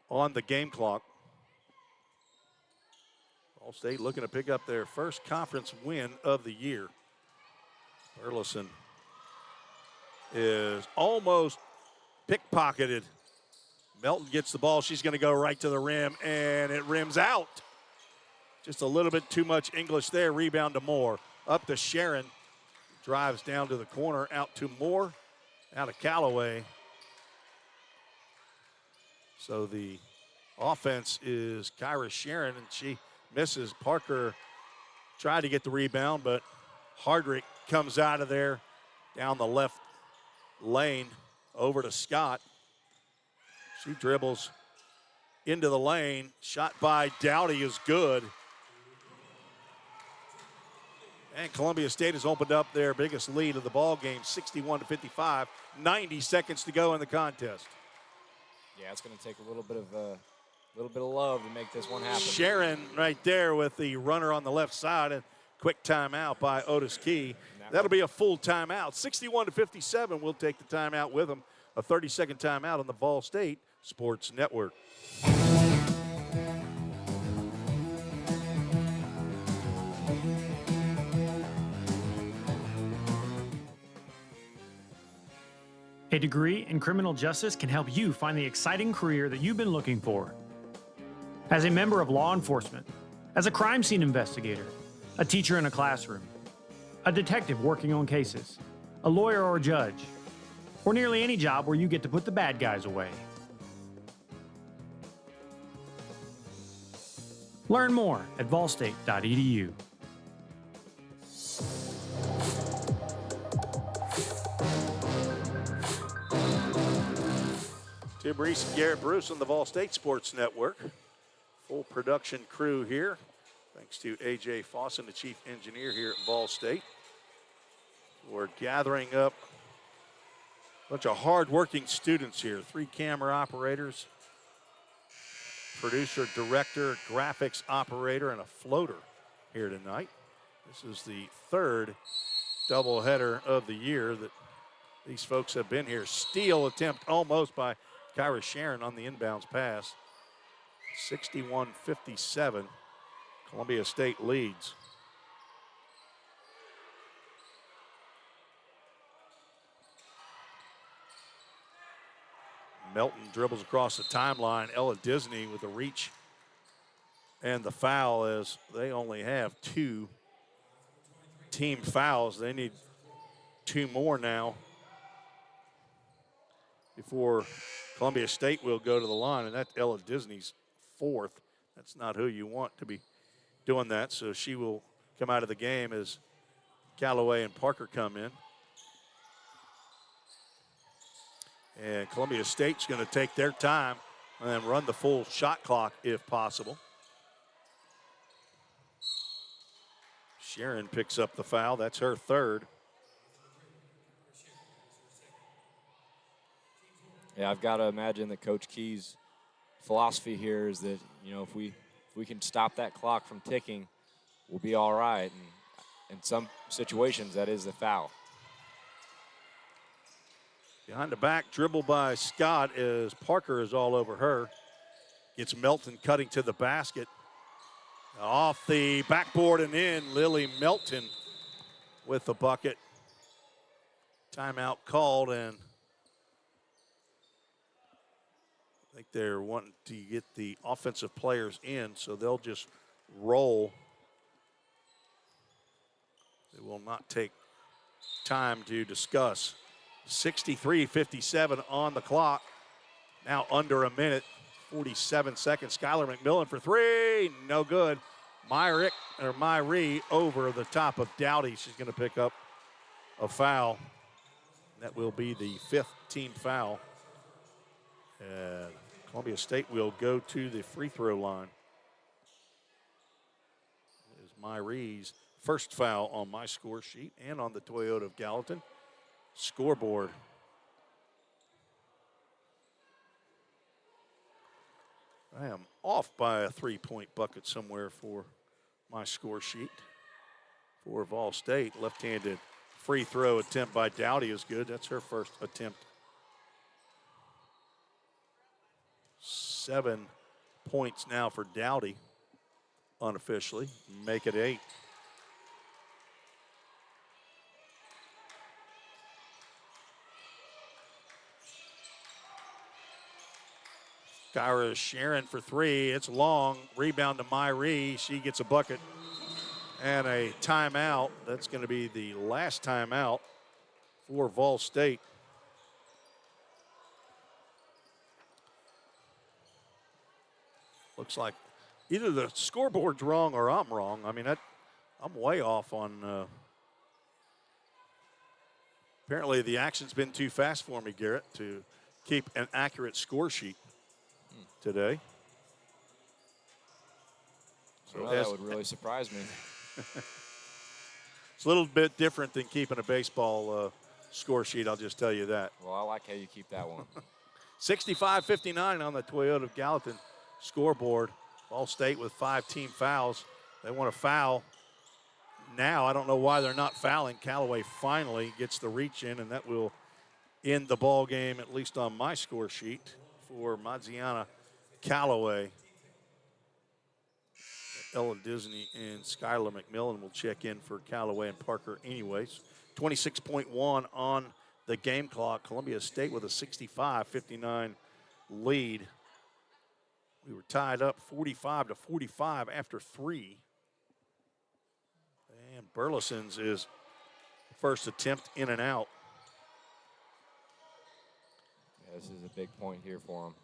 on the game clock. Ball State looking to pick up their first conference win of the year. Burleson is almost pickpocketed. Melton gets the ball. She's going to go right to the rim, and it rims out. Just a little bit too much English there. Rebound to Moore. Up to Sharon. Drives down to the corner. Out to Moore. Out of Calloway. So the offense is Kyra Sharon, and she misses. Parker tried to get the rebound, but Hardrick comes out of there down the left lane over to Scott. She dribbles into the lane. Shot by Dowdy is good. And Columbia State has opened up their biggest lead of the ball game, 61-55. 90 seconds to go in the contest. Yeah, it's going to take a little bit of love to make this one happen. Sharon right there with the runner on the left side, and quick timeout by Otis Key. That'll be a full timeout. 61-57. We'll take the timeout with them. A 30-second timeout on the Vol State Sports Network. A degree in criminal justice can help you find the exciting career that you've been looking for. As a member of law enforcement, as a crime scene investigator, a teacher in a classroom, a detective working on cases, a lawyer or judge, or nearly any job where you get to put the bad guys away. Learn more at volstate.edu. Tim Reese and Garrett Bruce on the Volstate Sports Network. Full production crew here. Thanks to A.J. Fawson, the chief engineer here at Vol State. We're gathering up a bunch of hard-working students here. 3 camera operators, producer, director, graphics operator, and a floater here tonight. This is the 3rd doubleheader of the year that these folks have been here. Steal attempt almost by Kyra Sharon on the inbounds pass. 61-57. Columbia State leads. Melton dribbles across the timeline. Ella Disney with the reach and the foul, as they only have 2 team fouls. They need 2 more now before Columbia State will go to the line, and that's Ella Disney's 4th. That's not who you want to be doing that, so she will come out of the game as Callaway and Parker come in. And Columbia State's going to take their time and then run the full shot clock if possible. Sharon picks up the foul. That's her 3rd. Yeah, I've got to imagine that Coach Key's philosophy here is that, you know, if we can stop that clock from ticking, we'll be all right. And in some situations, that is the foul. Behind the back, dribble by Scott as Parker is all over her. Gets Melton cutting to the basket. Off the backboard and in, Lily Melton with the bucket. Timeout called, and I think they're wanting to get the offensive players in, so they'll just roll. They will not take time to discuss. 63-57 on the clock. Now under a minute, 47 seconds. Skylar McMillan for 3, no good. Myrie over the top of Dowdy. She's going to pick up a foul. That will be the 5th team foul. And Columbia State will go to the free throw line. It is Myrie's first foul on my score sheet and on the Toyota of Gallatin scoreboard. I am off by a 3-point bucket somewhere for my score sheet for Vol State. Left-handed free throw attempt by Dowdy is good. That's her first attempt. 7 points now for Dowdy, unofficially. Make it 8. Kyra Sharon for 3. It's long. Rebound to Myrie. She gets a bucket and a timeout. That's going to be the last timeout for Vol State. Looks like either the scoreboard's wrong or I'm wrong. I mean, I'm way off on. Apparently, the action's been too fast for me, Garrett, to keep an accurate score sheet today. So that would really surprise me. It's a little bit different than keeping a baseball score sheet, I'll just tell you that. Well, I like how you keep that one. 65-59 on the Toyota of Gallatin scoreboard. Vol State with 5 team fouls. They want to foul now. I don't know why they're not fouling. Callaway finally gets the reach in, and that will end the ball game, at least on my score sheet, for Maziana Callaway. Ella Disney and Skylar McMillan will check in for Callaway and Parker anyways. 26.1 on the game clock. Columbia State with a 65-59 lead. We were tied up 45-45 after 3. And Burleson's is first attempt in and out. Yeah, this is a big point here for him.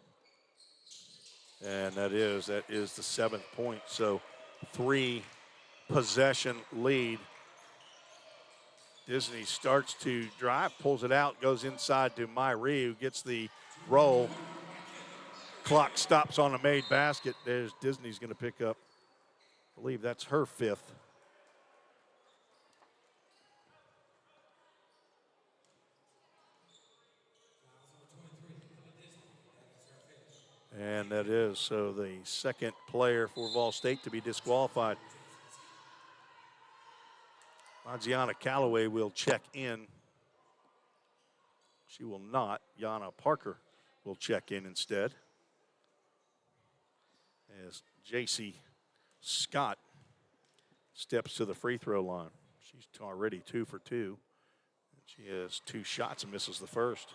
And that is the 7th point. So 3 possession lead. Disney starts to drive, pulls it out, goes inside to Myrie, who gets the roll. Clock stops on a made basket. There's Disney's going to pick up, I believe that's her 5th. And that is, so the second player for Vol State to be disqualified. Gianna Calloway will check in. She will not. Yana Parker will check in instead. As J.C. Scott steps to the free throw line. She's already 2 for 2. She has 2 shots and misses the first.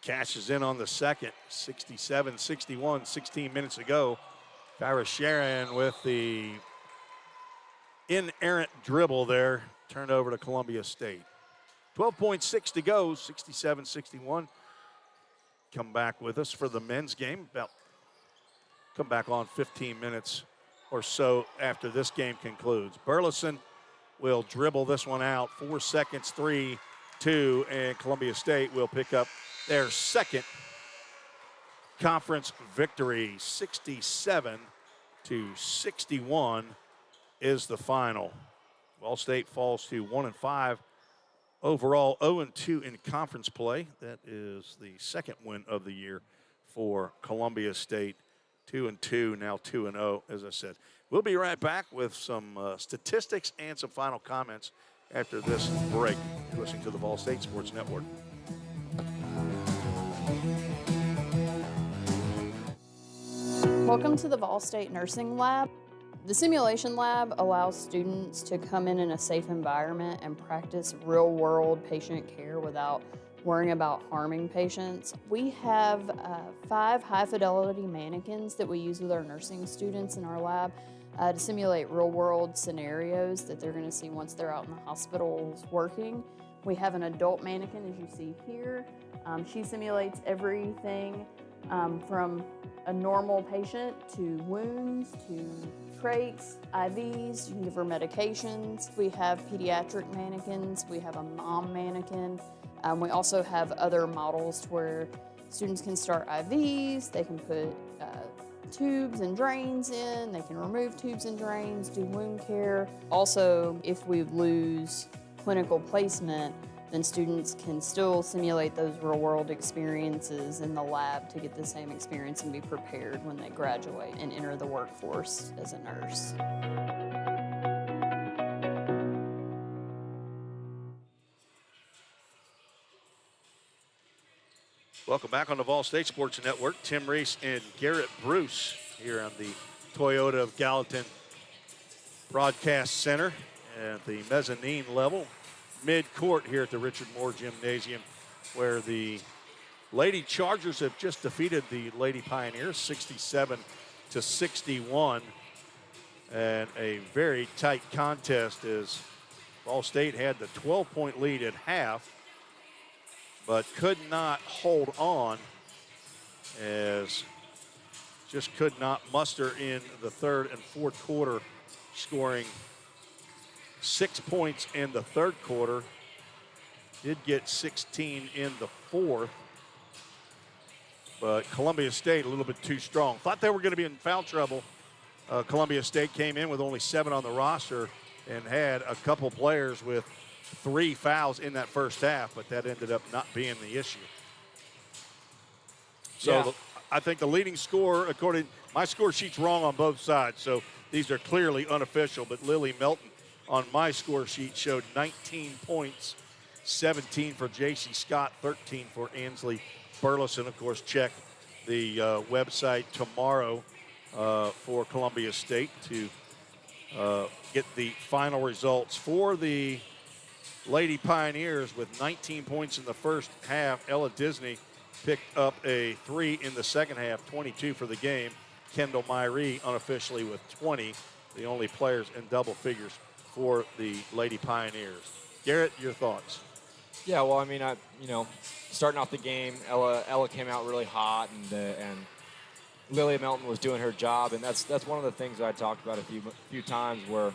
Cashes in on the second, 67-61, 16 minutes ago. Farrah Sharon with the inerrant dribble there, turned over to Columbia State. 12.6 to go, 67-61. Come back with us for the men's game. Come back on 15 minutes or so after this game concludes. Burleson will dribble this one out. 4 seconds, 3, 2, and Columbia State will pick up their second conference victory. 67-61 is the final. Vol State falls to 1-5 overall, 0-2 in conference play. That is the second win of the year for Columbia State. 2-2, now 2-0, as I said. We'll be right back with some statistics and some final comments after this break. You're listening to the Vol State Sports Network. Welcome to the Vol State Nursing Lab. The simulation lab allows students to come in a safe environment and practice real-world patient care without worrying about harming patients. We have 5 high-fidelity mannequins that we use with our nursing students in our lab to simulate real-world scenarios that they're going to see once they're out in the hospitals working. We have an adult mannequin, as you see here. She simulates everything from a normal patient to wounds to trachs, IVs. You can give her medications. We have pediatric mannequins. We have a mom mannequin. We also have other models where students can start IVs. They can put tubes and drains in. They can remove tubes and drains, do wound care. Also, if we lose clinical placement, then students can still simulate those real-world experiences in the lab to get the same experience and be prepared when they graduate and enter the workforce as a nurse. Welcome back on the Vol State Sports Network. Tim Reese and Garrett Bruce here on the Toyota of Gallatin Broadcast Center at the mezzanine level. Mid-court here at the Richard Moore Gymnasium, where the Lady Chargers have just defeated the Lady Pioneers 67-61. And a very tight contest as Vol State had the 12-point lead at half, but could not hold on, as just could not muster in the third and fourth quarter, scoring 6 points in the third quarter. Did get 16 in the fourth, but Columbia State a little bit too strong. Thought they were going to be in foul trouble. Columbia State came in with only 7 on the roster and had a couple players with 3 fouls in that first half, but that ended up not being the issue. So I think the leading scorer, according, my score sheet's wrong on both sides, so these are clearly unofficial, but Lily Melton on my score sheet showed 19 points, 17 for J.C. Scott, 13 for Ansley Burleson. Of course, check the website tomorrow for Columbia State to get the final results. For the Lady Pioneers, with 19 points in the first half, Ella Disney picked up a 3 in the second half, 22 for the game. Kendall Myrie unofficially with 20, the only players in double figures for the Lady Pioneers. Garrett, your thoughts? Yeah, well, I mean, starting off the game, Ella came out really hot, and Lily Melton was doing her job, and that's one of the things that I talked about a few times where,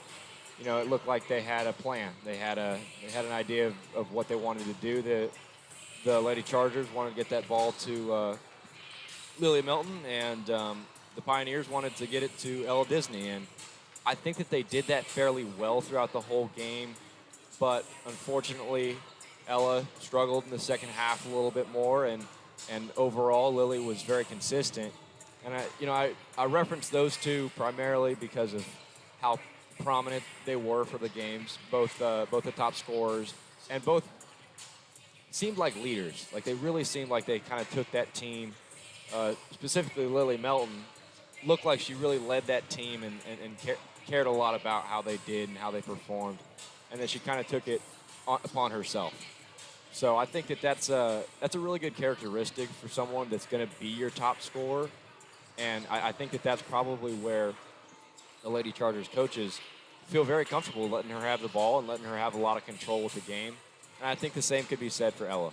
it looked like they had a plan. They had an idea of what they wanted to do. The Lady Chargers wanted to get that ball to Lily Melton, and the Pioneers wanted to get it to Ella Disney, and I think that they did that fairly well throughout the whole game, but unfortunately, Ella struggled in the second half a little bit more, and overall, Lily was very consistent. And I referenced those two primarily because of how prominent they were for the games, both the top scorers, and both seemed like leaders. Like, they really seemed like they kind of took that team, specifically Lily Melton, looked like she really led that team and cared a lot about how they did and how they performed, and then she kind of took it upon herself. So I think that's a really good characteristic for someone that's going to be your top scorer, and I think that's probably where the Lady Chargers coaches feel very comfortable letting her have the ball and letting her have a lot of control with the game. And I think the same could be said for Ella.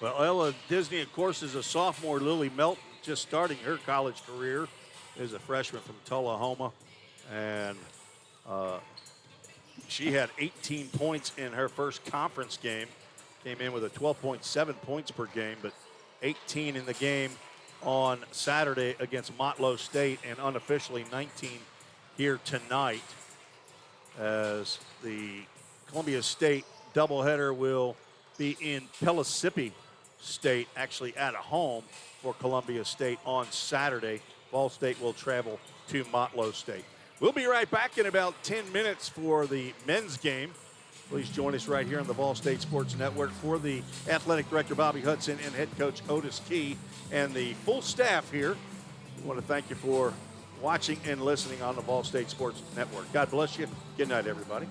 Well, Ella Disney, of course, is a sophomore. Lily Melton just starting her college career as a freshman from Tullahoma, and she had 18 points in her first conference game. Came in with a 12.7 points per game, but 18 in the game on Saturday against Motlow State, and unofficially 19 here tonight, as the Columbia State doubleheader will be in Pellissippi State, actually at home for Columbia State on Saturday. Ball State will travel to Motlow State. We'll be right back in about 10 minutes for the men's game. Please join us right here on the Vol State Sports Network. For the athletic director, Bobby Hudson, and head coach Otis Key, and the full staff here, we want to thank you for watching and listening on the Vol State Sports Network. God bless you. Good night, everybody.